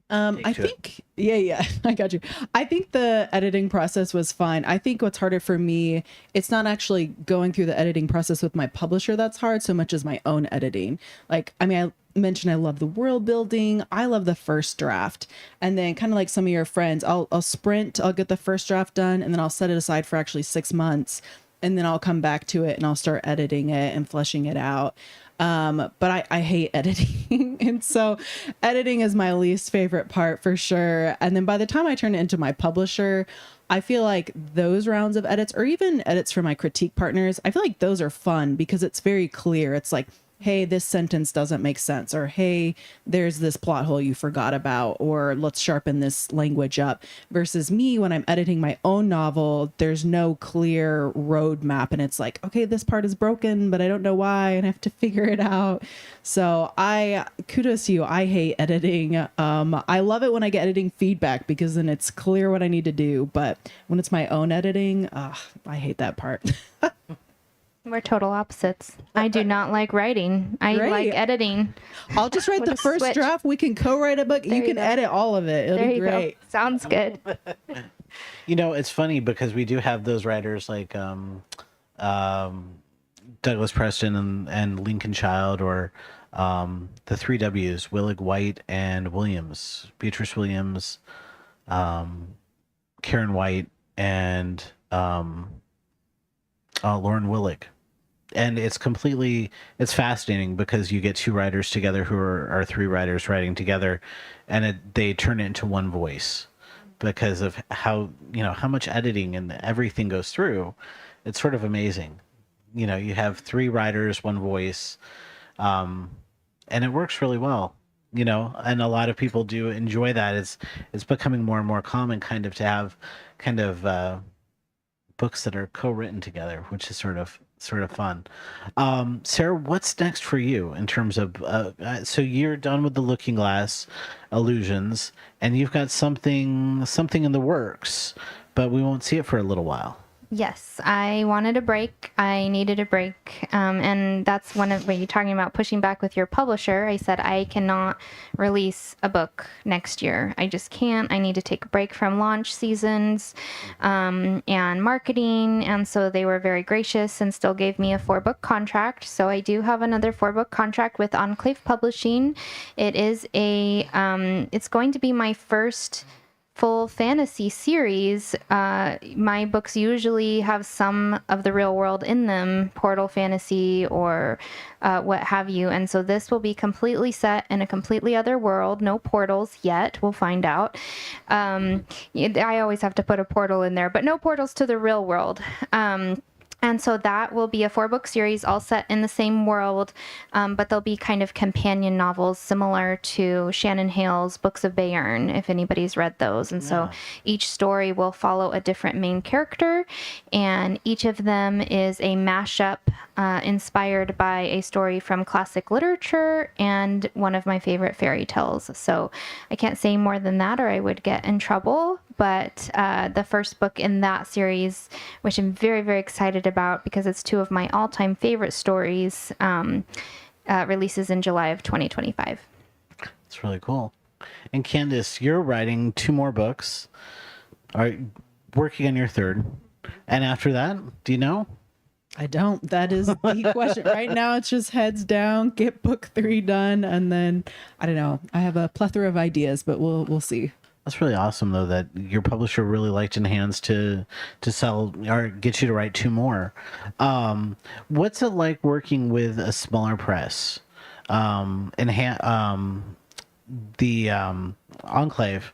I to it. think, yeah, I got you. I think the editing process was fine. I think what's harder for me, it's not actually going through the editing process with my publisher that's hard so much as my own editing. Like, I mean, I mentioned I love the world building. I love the first draft. And then kind of like some of your friends, I'll sprint, I'll get the first draft done, and then I'll set it aside for actually 6 months. And then I'll come back to it and I'll start editing it and fleshing it out. But I hate editing. And so editing is my least favorite part for sure. And then by the time I turn it into my publisher, I feel like those rounds of edits, or even edits for my critique partners, I feel like those are fun because it's very clear. It's like, hey, this sentence doesn't make sense, or hey, there's this plot hole you forgot about, or let's sharpen this language up. Versus me, when I'm editing my own novel, there's no clear roadmap, and it's like, okay, this part is broken, but I don't know why, and I have to figure it out. So kudos to you. I hate editing. I love it when I get editing feedback because then it's clear what I need to do. But when it's my own editing, I hate that part. We're total opposites. I do not like writing. I Great. like editing. I'll just write What the a first switch. draft. We can co-write a book. There You you can go. edit all of it. It'll There be you great. go. Sounds good. You know, it's funny because we do have those writers like Douglas Preston and Lincoln Child, or the three W's, Willig, White, and Williams, Beatrice Williams, Karen White, and Lauren Willig. And it's fascinating because you get two writers together who are three writers writing together, and they turn it into one voice because of how much editing and everything goes through. It's sort of amazing. You have three writers, one voice, and it works really well. And a lot of people do enjoy that. It's becoming more and more common kind of to have kind of books that are co-written together, which is sort of fun. Sarah, what's next for you in terms of so you're done with the Looking Glass Illusions, and you've got something in the works, but we won't see it for a little while. Yes, I wanted a break. I needed a break. And that's when you're talking about pushing back with your publisher. I said, I cannot release a book next year. I just can't. I need to take a break from launch seasons and marketing. And so they were very gracious and still gave me a 4-book contract. So I do have another 4-book contract with Enclave Publishing. It is it's going to be my first full fantasy series. My books usually have some of the real world in them, portal fantasy or what have you. And so this will be completely set in a completely other world. No portals yet. We'll find out. I always have to put a portal in there, but no portals to the real world. And so that will be a 4-book series all set in the same world, but they'll be kind of companion novels similar to Shannon Hale's Books of Bayern, if anybody's read those. And so each story will follow a different main character, and each of them is a mashup inspired by a story from classic literature and one of my favorite fairy tales. So I can't say more than that or I would get in trouble. But the first book in that series, which I'm very, very excited about because it's 2 of my all-time favorite stories, releases in July of 2025. It's really cool. And Candace, you're writing 2 more books. Are you working on your 3rd? And after that, do you know? I don't. That is the question. Right now, it's just heads down, get book 3 done, and then, I don't know. I have a plethora of ideas, but we'll see. That's really awesome, though, that your publisher really liked in hands to sell or get you to write 2 more. What's it like working with a smaller press? The Enclave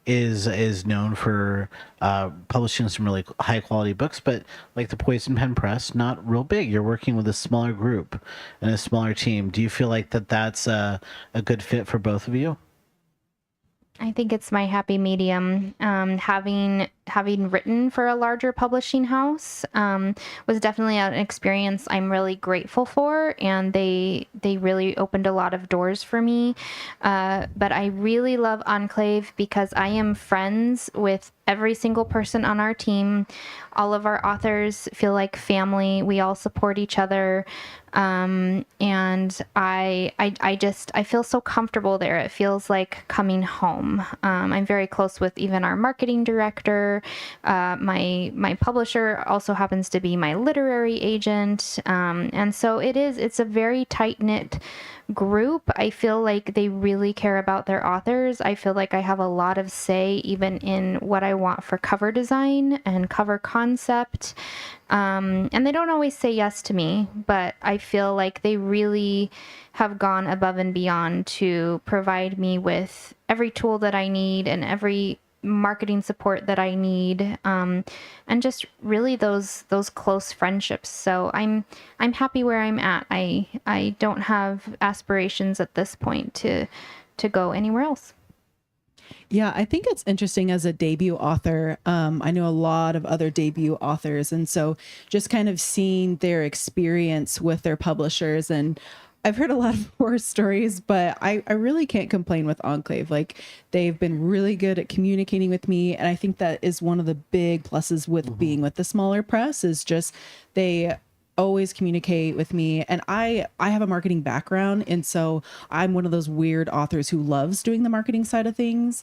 is known for publishing some really high quality books, but like the Poison Pen Press, not real big. You're working with a smaller group and a smaller team. Do you feel like that's a good fit for both of you? I think it's my happy medium. Having having written for a larger publishing house was definitely an experience I'm really grateful for, and they really opened a lot of doors for me. But I really love Enclave because I am friends with every single person on our team. All of our authors feel like family. We all support each other. And I feel so comfortable there. It feels like coming home. I'm very close with even our marketing director. My publisher also happens to be my literary agent. And so it's a very tight-knit group. I feel like they really care about their authors. I feel like I have a lot of say even in what I want for cover design and cover concept. And they don't always say yes to me, but I feel like they really have gone above and beyond to provide me with every tool that I need and every marketing support that I need, and just really those close friendships. So I'm happy where I'm at. I don't have aspirations at this point to go anywhere else. Yeah, I think it's interesting as a debut author. I know a lot of other debut authors, and so just kind of seeing their experience with their publishers, and I've heard a lot of horror stories, but I really can't complain with Enclave. Like, they've been really good at communicating with me, and I think that is one of the big pluses with being with the smaller press is just they always communicate with me. And I have a marketing background, and so I'm one of those weird authors who loves doing the marketing side of things.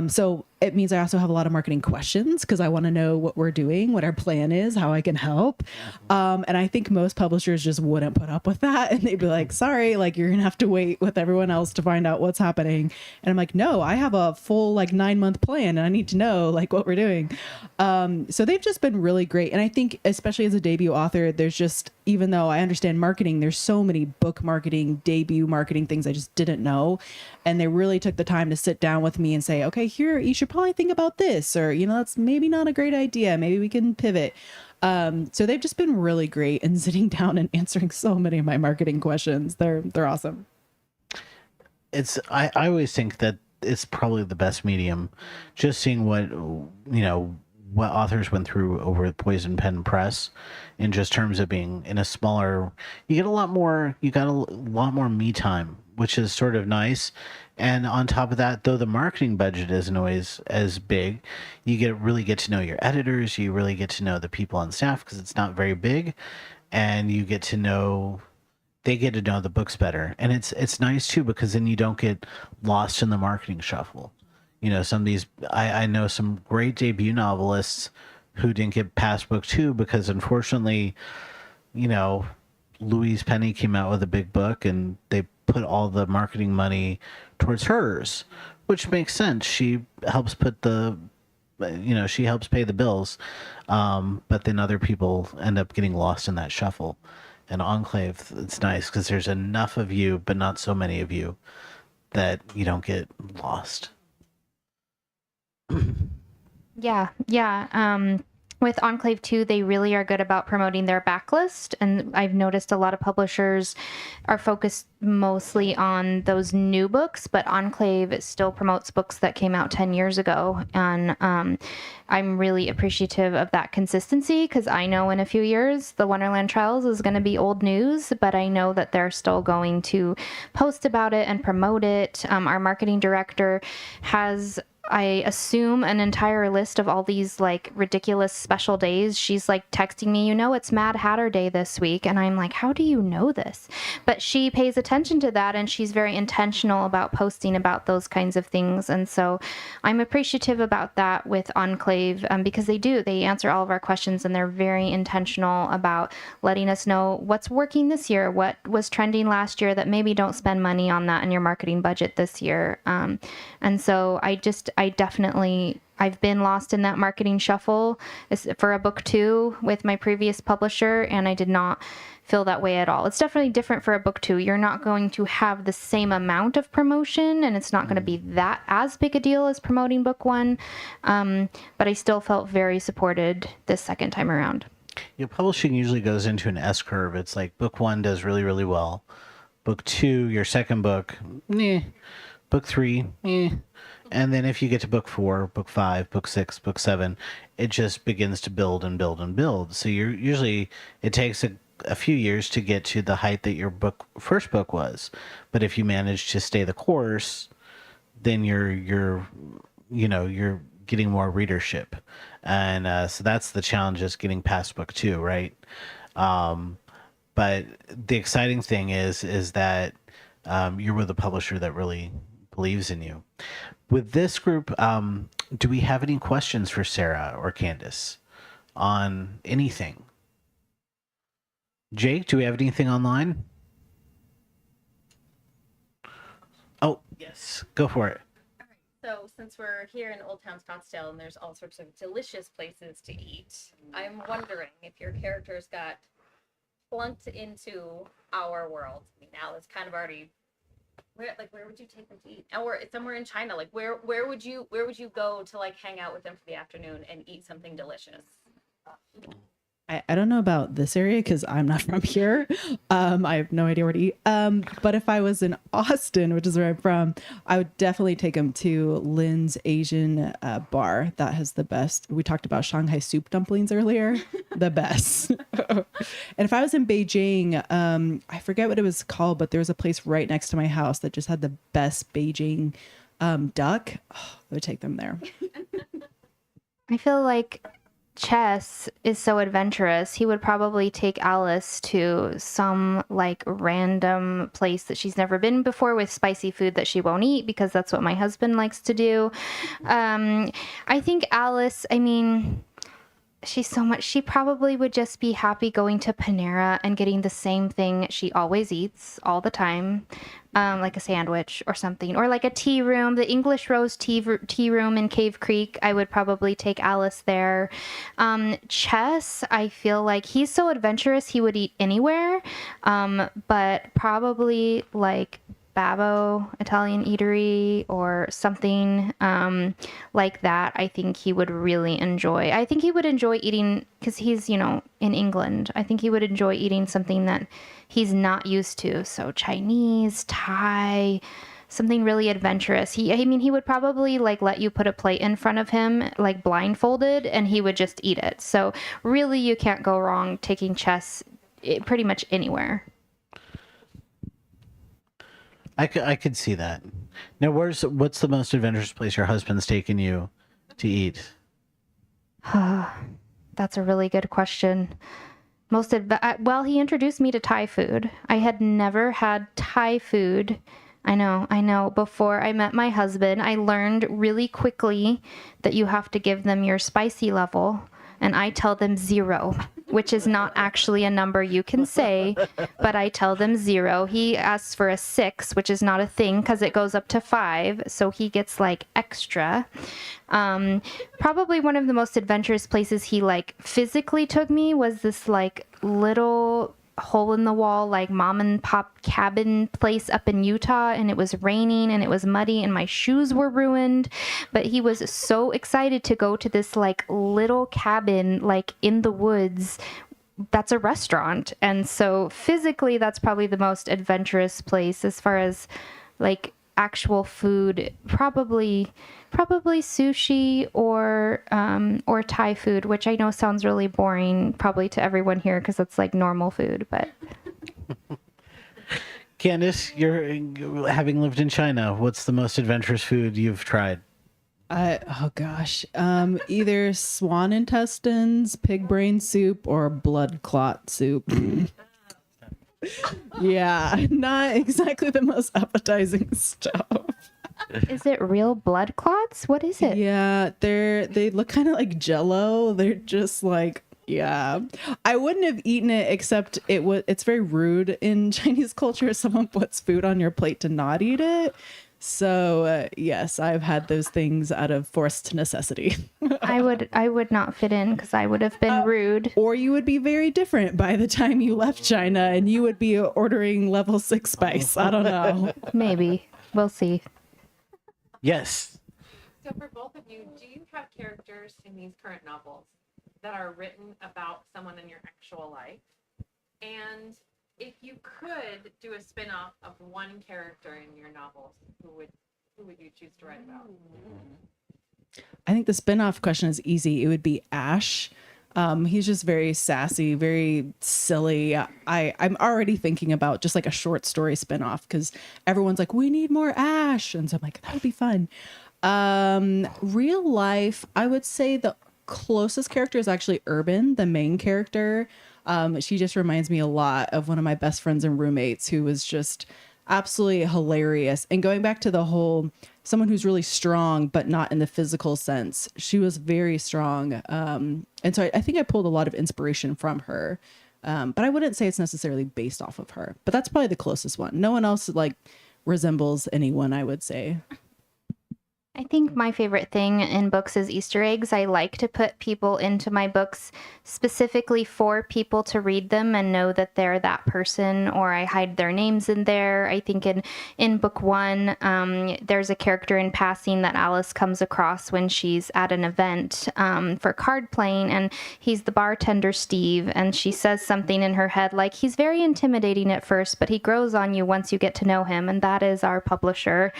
So it means I also have a lot of marketing questions because I want to know what we're doing, what our plan is, how I can help. And I think most publishers just wouldn't put up with that. And they'd be like, sorry, like you're going to have to wait with everyone else to find out what's happening. And I'm like, no, I have a full like 9-month plan and I need to know like what we're doing. So they've just been really great. And I think especially as a debut author, there's just, even though I understand marketing, there's so many book marketing, debut marketing things I just didn't know. And they really took the time to sit down with me and say, okay, here, you should probably think about this, or, you know, that's maybe not a great idea. Maybe we can pivot. So they've just been really great in sitting down and answering so many of my marketing questions. They're awesome. I always think that it's probably the best medium, just seeing what, what authors went through over at Poison Pen Press in just terms of being in a smaller, you got a lot more me time, which is sort of nice. And on top of that, though the marketing budget isn't always as big, you really get to know your editors, you really get to know the people on staff because it's not very big, and they get to know the books better. And it's nice too because then you don't get lost in the marketing shuffle. Some of these, I know some great debut novelists who didn't get past book 2 because unfortunately, Louise Penny came out with a big book and they put all the marketing money towards hers, which makes sense. She helps she helps pay the bills. But then other people end up getting lost in that shuffle. And Enclave, it's nice because there's enough of you, but not so many of you that you don't get lost. Yeah. With Enclave 2, they really are good about promoting their backlist. And I've noticed a lot of publishers are focused mostly on those new books, but Enclave still promotes books that came out 10 years ago. And I'm really appreciative of that consistency because I know in a few years, the Wonderland Trials is going to be old news, but I know that they're still going to post about it and promote it. Our marketing director has, I assume, an entire list of all these like ridiculous special days. She's like texting me, it's Mad Hatter Day this week. And I'm like, how do you know this? But she pays attention to that and she's very intentional about posting about those kinds of things. And so I'm appreciative about that with Enclave because they answer all of our questions and they're very intentional about letting us know what's working this year, what was trending last year that maybe don't spend money on that in your marketing budget this year. And so I've been lost in that marketing shuffle for a book 2 with my previous publisher, and I did not feel that way at all. It's definitely different for a book 2. You're not going to have the same amount of promotion, and it's not going to be that as big a deal as promoting book 1. But I still felt very supported this second time around. Publishing usually goes into an S curve. It's like book 1 does really, really well. Book 2, your second book, book 3, And then if you get to book 4, book 5, book 6, book 7, it just begins to build and build and build. So you're usually, it takes a few years to get to the height that your first book was. But if you manage to stay the course, then you're getting more readership. And so that's the challenge, is getting past book 2, right? But the exciting thing is that you're with a publisher that really believes in you. With this group, do we have any questions for Sara or Candace on anything? Jake, do we have anything online? Oh, yes, go for it. So since we're here in Old Town Scottsdale and there's all sorts of delicious places to eat, I'm wondering if your characters got plunked into our world. I mean, now it's kind of already where would you take them to eat? Or somewhere in China, like where would you go to like hang out with them for the afternoon and eat something delicious? I don't know about this area because I'm not from here. I have no idea where to eat. But if I was in Austin, which is where I'm from, I would definitely take them to Lynn's Asian bar. That has the best. We talked about Shanghai soup dumplings earlier. The best. And if I was in Beijing, I forget what it was called, but there was a place right next to my house that just had the best Beijing duck. Oh, I would take them there. I feel like Chess is so adventurous. He would probably take Alice to some like random place that she's never been before with spicy food that she won't eat because that's what my husband likes to do. I think Alice, I mean, she probably would just be happy going to Panera and getting the same thing she always eats all the time, like a sandwich or something, or like a tea room, the English Rose tea room in Cave Creek. I would probably take Alice there. Chess, I feel like he's so adventurous, he would eat anywhere, but probably like Babbo Italian Eatery or something like that. I think he would really enjoy. I think he would enjoy eating, because he's, in England. I think he would enjoy eating something that he's not used to. So Chinese, Thai, something really adventurous. He would probably like let you put a plate in front of him, like blindfolded, and he would just eat it. So really, you can't go wrong taking Chess pretty much anywhere. I could see that. Now, what's the most adventurous place your husband's taken you to eat? That's a really good question. Well, he introduced me to Thai food. I had never had Thai food. I know. Before I met my husband, I learned really quickly that you have to give them your spicy level, and I tell them 0, which is not actually a number you can say, but I tell them 0. He asks for a 6, which is not a thing because it goes up to 5, so he gets like extra. Probably one of the most adventurous places he like physically took me was this like little hole in the wall like mom and pop cabin place up in Utah, and it was raining and it was muddy and my shoes were ruined, but he was so excited to go to this like little cabin like in the woods that's a restaurant. And so physically that's probably the most adventurous place. As far as like actual food, probably sushi or Thai food, which I know sounds really boring probably to everyone here because it's like normal food, but Candace, you're having lived in China, what's the most adventurous food you've tried? Oh gosh, either swan intestines, pig brain soup, or blood clot soup. Yeah, not exactly the most appetizing stuff. is it real blood clots? What is it? Yeah, they look kind of like Jello. They're just like, yeah. I wouldn't have eaten it, except it's very rude in Chinese culture if someone puts food on your plate to not eat it. So yes, I've had those things out of forced necessity. I would not fit in because I would have been rude. Or you would be very different by the time you left China, and you would be ordering level 6 spice. I don't know. Maybe. We'll see. Yes. So for both of you, do you have characters in these current novels that are written about someone in your actual life? And if you could do a spin-off of one character in your novels, who who would you choose to write about? I think the spinoff question is easy. It would be Ash. He's just very sassy, very silly. I'm already thinking about just like a short story spinoff because everyone's like, we need more Ash. And so I'm like, that would be fun. Real life, I would say the closest character is actually Urban, the main character. She just reminds me a lot of one of my best friends and roommates who was just absolutely hilarious. And going back to the whole someone who's really strong, but not in the physical sense, she was very strong. And so I think I pulled a lot of inspiration from her. But I wouldn't say it's necessarily based off of her, but that's probably the closest one. No one else like resembles anyone, I would say. I think my favorite thing in books is Easter eggs. I like to put people into my books specifically for people to read them and know that they're that person, or I hide their names in there. I think in book one, there's a character in passing that Alice comes across when she's at an event for card playing, and he's the bartender, Steve, and she says something in her head like, he's very intimidating at first, but he grows on you once you get to know him, and that is our publisher.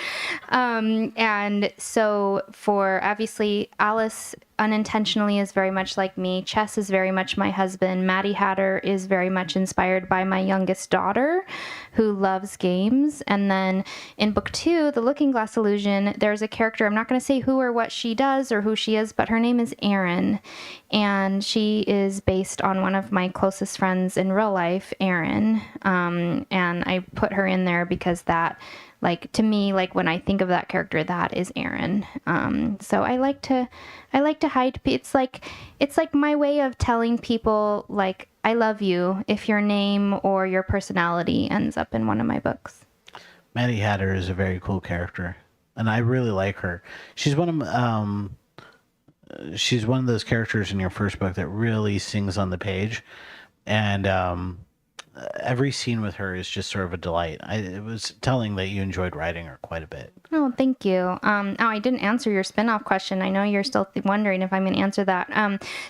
And so for obviously Alice unintentionally is very much like me. Chess is very much my husband. Maddie Hatter is very much inspired by my youngest daughter who loves games. And then in book two, The Looking Glass Illusion, there's a character, I'm not going to say who or what she does or who she is, but her name is Erin. And she is based on one of my closest friends in real life, Erin. And I put her in there because that, like, to me, like when I think of that character, that is Erin. So I like to hide. It's like my way of telling people, like, I love you if your name or your personality ends up in one of my books. Maddie Hatter is a very cool character, and I really like her. She's one of those characters in your first book that really sings on the page, and every scene with her is just sort of a delight. It was telling that you enjoyed writing her quite a bit. Oh, thank you. I didn't answer your spinoff question. I know you're still wondering if I'm going to answer that.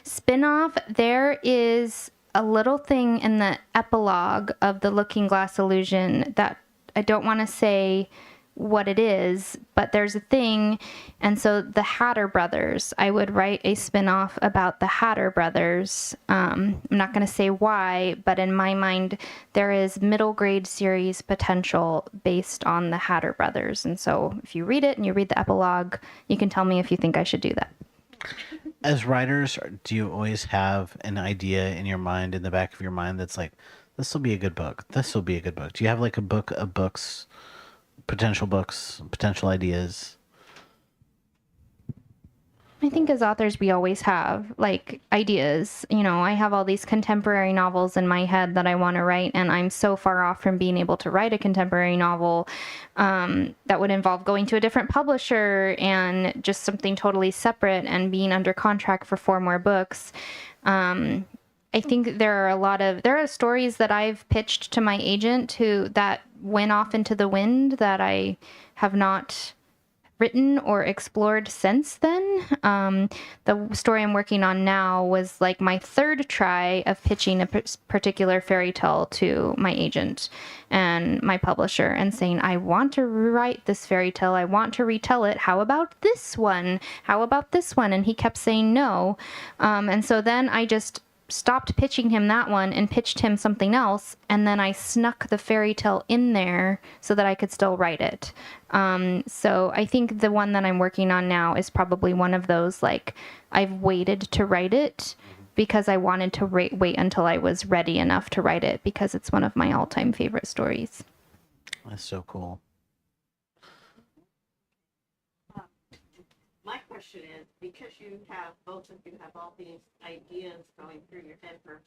Spinoff, there is a little thing in the epilogue of The Looking Glass Illusion that I don't want to say what it is, but there's a thing. And so the Hatter brothers, I would write a spinoff about the Hatter brothers. I'm not going to say why, but in my mind, there is middle grade series potential based on the Hatter brothers. And so if you read it and you read the epilogue, you can tell me if you think I should do that. As writers, do you always have an idea in your mind, in the back of your mind, that's like, this will be a good book. This will be a good book. Do you have like a book of books, potential ideas? I think as authors, we always have like ideas. You know, I have all these contemporary novels in my head that I want to write, and I'm so far off from being able to write a contemporary novel that would involve going to a different publisher and just something totally separate and being under contract for 4 more books. I think there are stories that I've pitched to my agent that went off into the wind that I have not written or explored since then. The story I'm working on now was like my 3rd try of pitching a particular fairy tale to my agent and my publisher and saying, I want to rewrite this fairy tale. I want to retell it. How about this one? How about this one? And he kept saying no. And so then I just stopped pitching him that one and pitched him something else, and then I snuck the fairy tale in there so that I could still write it. So I think the one that I'm working on now is probably one of those, like, I've waited to write it because I wanted to wait until I was ready enough to write it, because it's one of my all-time favorite stories. That's so cool. My question is, because both of you have all these ideas going through your head for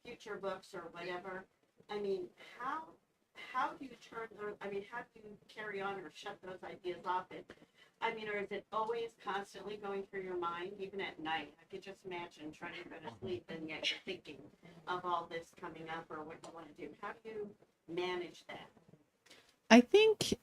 future books or whatever, I mean, how do you how do you carry on or shut those ideas off? Or is it always constantly going through your mind, even at night? I could just imagine trying to go to sleep and yet you're thinking of all this coming up or what you want to do. How do you manage that? I think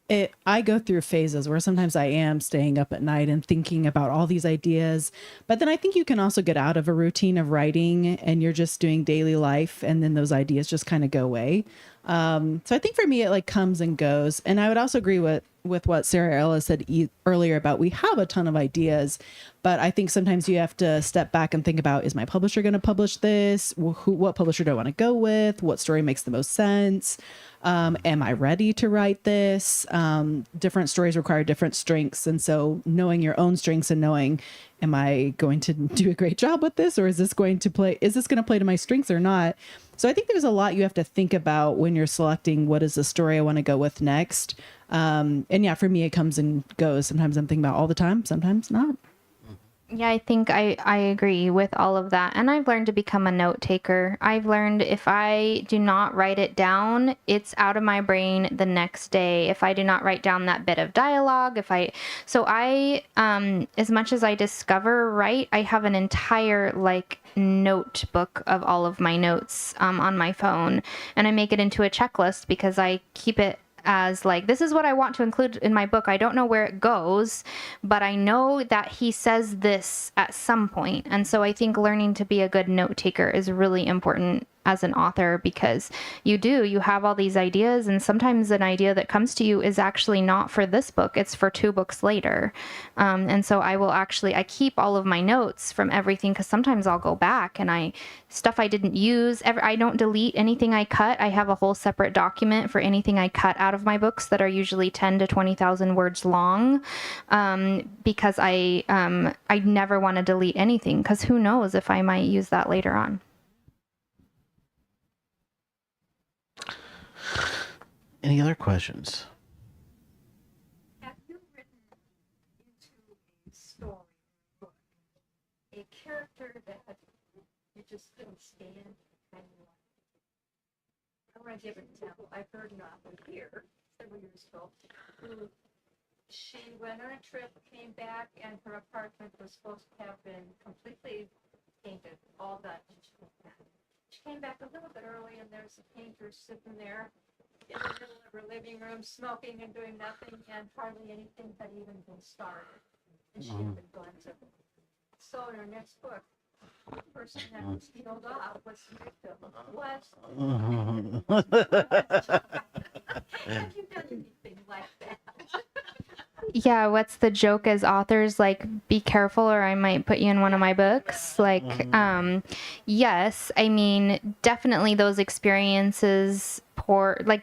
I go through phases where sometimes I am staying up at night and thinking about all these ideas. But then I think you can also get out of a routine of writing and you're just doing daily life, and then those ideas just kind of go away. So I think for me, it like comes and goes. And I would also agree with with what Sarah Ellis said earlier about we have a ton of ideas, but I think sometimes you have to step back and think about, is my publisher going to publish this? What publisher do I want to go with? What story makes the most sense? Am I ready to write this? Different stories require different strengths. And so knowing your own strengths and knowing, am I going to do a great job with this? Or is this going to play to my strengths or not? So I think there's a lot you have to think about when you're selecting what is the story I want to go with next. And yeah, for me, it comes and goes. Sometimes I'm thinking about all the time, sometimes not. Yeah, I think I agree with all of that. And I've learned to become a note taker. I've learned if I do not write it down, it's out of my brain the next day. If I do not write down that bit of dialogue, as much as I discover, I have an entire notebook of all of my notes on my phone. And I make it into a checklist because I keep it as this is what I want to include in my book. I don't know where it goes, but I know that he says this at some point. And so I think learning to be a good note taker is really important as an author, because you have all these ideas, and sometimes an idea that comes to you is actually not for this book, it's for 2 books later. And so I keep all of my notes from everything, because sometimes I'll go back and stuff I didn't use. I don't delete anything I cut. I have a whole separate document for anything I cut out of my books that are usually 10 to 20,000 words long, because I never want to delete anything, because who knows if I might use that later on. Any other questions? Have you written into a story book a character that you just couldn't stand? Kind of I want to give an example. I've heard an author here several years ago who she went on a trip, came back, and her apartment was supposed to have been completely painted, all done. She came back a little bit early, and there's a painter sitting there in the middle of her living room, smoking and doing nothing, and hardly anything had even been started. And she had been gone to. So in her next book, the person that was killed off was the victim. Have you done anything like that? Yeah, what's the joke as authors? Be careful or I might put you in one of my books. Yes, I mean, definitely those experiences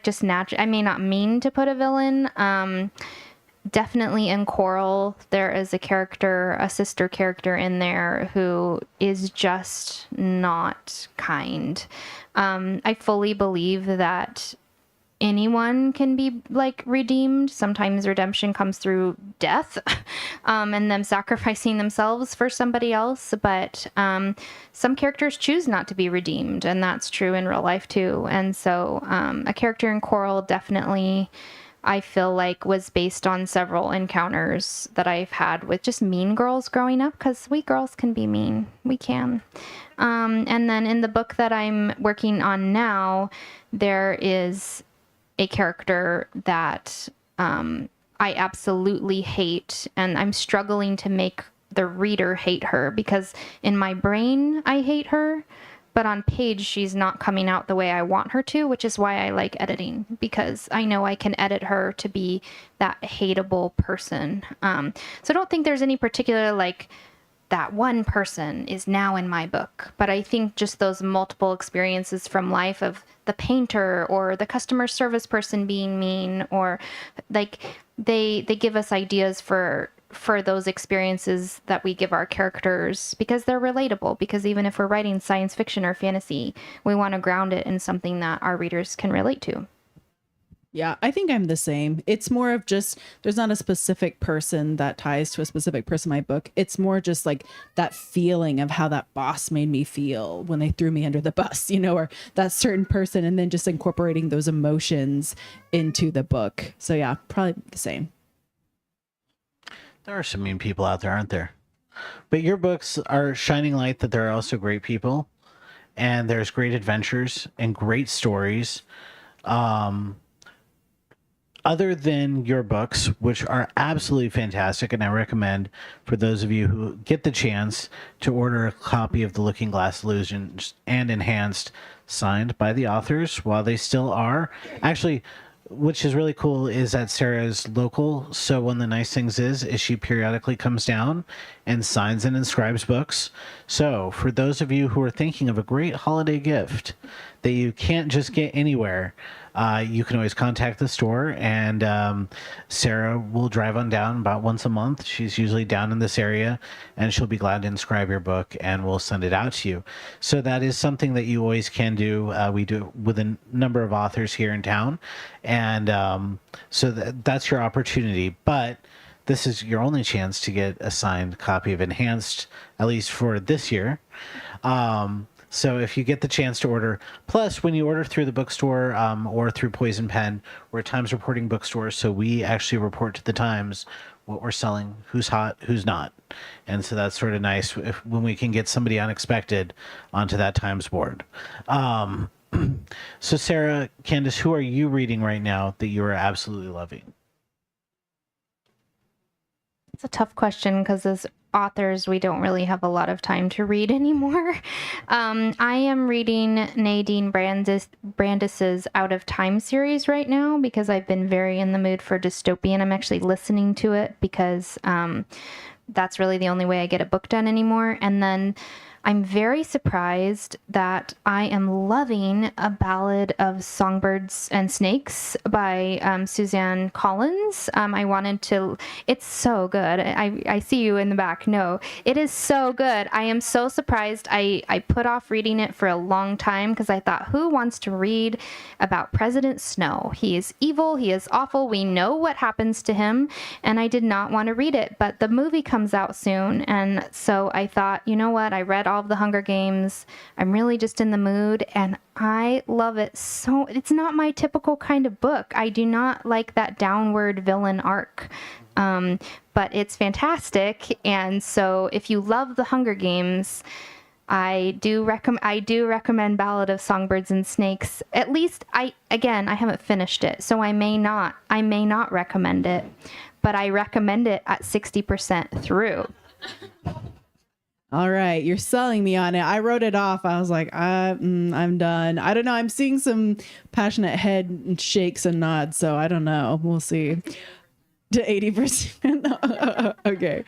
just natural. I may not mean to put a villain. Definitely in Coral, there is a sister character in there who is just not kind. I fully believe that anyone can be redeemed. Sometimes redemption comes through death, and them sacrificing themselves for somebody else. But some characters choose not to be redeemed, and that's true in real life too. And so a character in Coral definitely, I feel was based on several encounters that I've had with just mean girls growing up, because we girls can be mean. We can. And then in the book that I'm working on now, there is a character that I absolutely hate, and I'm struggling to make the reader hate her, because in my brain I hate her, but on page she's not coming out the way I want her to, which is why I like editing, because I know I can edit her to be that hateable person. So I don't think there's any particular that one person is now in my book, but I think just those multiple experiences from life of the painter or the customer service person being mean, or they give us ideas for those experiences that we give our characters, because they're relatable, because even if we're writing science fiction or fantasy, we want to ground it in something that our readers can relate to. Yeah, I think I'm the same. It's more of just, there's not a specific person that ties to a specific person in my book. It's more just that feeling of how that boss made me feel when they threw me under the bus, or that certain person, and then just incorporating those emotions into the book. So yeah, probably the same. There are some mean people out there, aren't there? But your books are shining light that there are also great people, and there's great adventures and great stories. Other than your books, which are absolutely fantastic, and I recommend for those of you who get the chance to order a copy of The Looking Glass Illusions and Enhanced, signed by the authors while they still are. Actually, which is really cool, is that Sarah is local. So one of the nice things is she periodically comes down and signs and inscribes books. So for those of you who are thinking of a great holiday gift that you can't just get anywhere, you can always contact the store, and Sarah will drive on down about once a month. She's usually down in this area, and she'll be glad to inscribe your book, and we'll send it out to you. So that is something that you always can do. We do it with a number of authors here in town, and so that's your opportunity. But this is your only chance to get a signed copy of Enhanced, at least for this year. So if you get the chance to order, plus when you order through the bookstore or through Poison Pen, we're a Times reporting bookstore, so we actually report to the Times what we're selling, who's hot, who's not. And so that's sort of nice when we can get somebody unexpected onto that Times board. So Sarah, Candace, who are you reading right now that you are absolutely loving? It's a tough question because as authors, we don't really have a lot of time to read anymore. I am reading Nadine Brandis's Out of Time series right now because I've been very in the mood for dystopian. I'm actually listening to it because that's really the only way I get a book done anymore. And then I'm very surprised that I am loving A Ballad of Songbirds and Snakes by Suzanne Collins. I wanted to, it's so good. I see you in the back. No, it is so good. I am so surprised. I put off reading it for a long time because I thought, who wants to read about President Snow? He is evil. He is awful. We know what happens to him. And I did not want to read it, but the movie comes out soon. And so I thought, you know what? I read all of the Hunger Games. I'm really just in the mood and I love it. So it's not my typical kind of book. I do not like that downward villain arc. But it's fantastic. And so if you love the Hunger Games, I do recommend Ballad of Songbirds and Snakes. At least I haven't finished it, so I may not recommend it, but I recommend it at 60% through. All right, you're selling me on it. I wrote it off. I was like, I'm done. I don't know. I'm seeing some passionate head shakes and nods, so I don't know. We'll see. To 80%. Okay.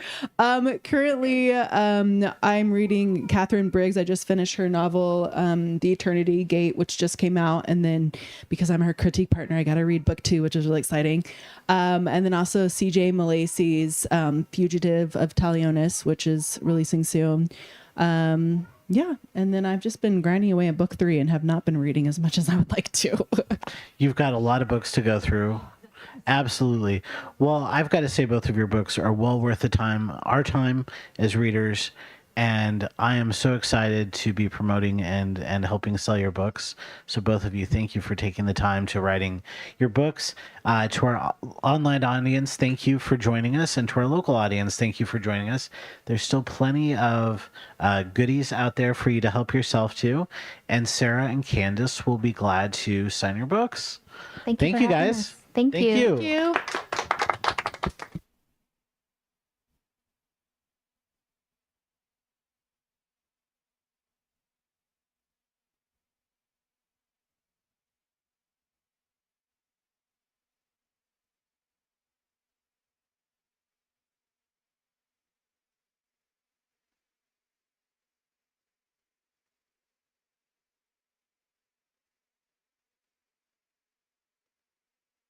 Currently, I'm reading Catherine Briggs. I just finished her novel, The Eternity Gate, which just came out. And then because I'm her critique partner, I got to read book 2, which is really exciting. And then also CJ Malasey's Fugitive of Talionis, which is releasing soon. Yeah. And then I've just been grinding away at book 3 and have not been reading as much as I would like to. You've got a lot of books to go through. Absolutely. Well, I've got to say both of your books are well worth the time, our time as readers, and I am so excited to be promoting and helping sell your books. So both of you, thank you for taking the time to writing your books. To our online audience, thank you for joining us, and to our local audience, thank you for joining us. There's still plenty of goodies out there for you to help yourself to, and Sarah and Candace will be glad to sign your books. Thank you guys. us. Thank you. Thank you.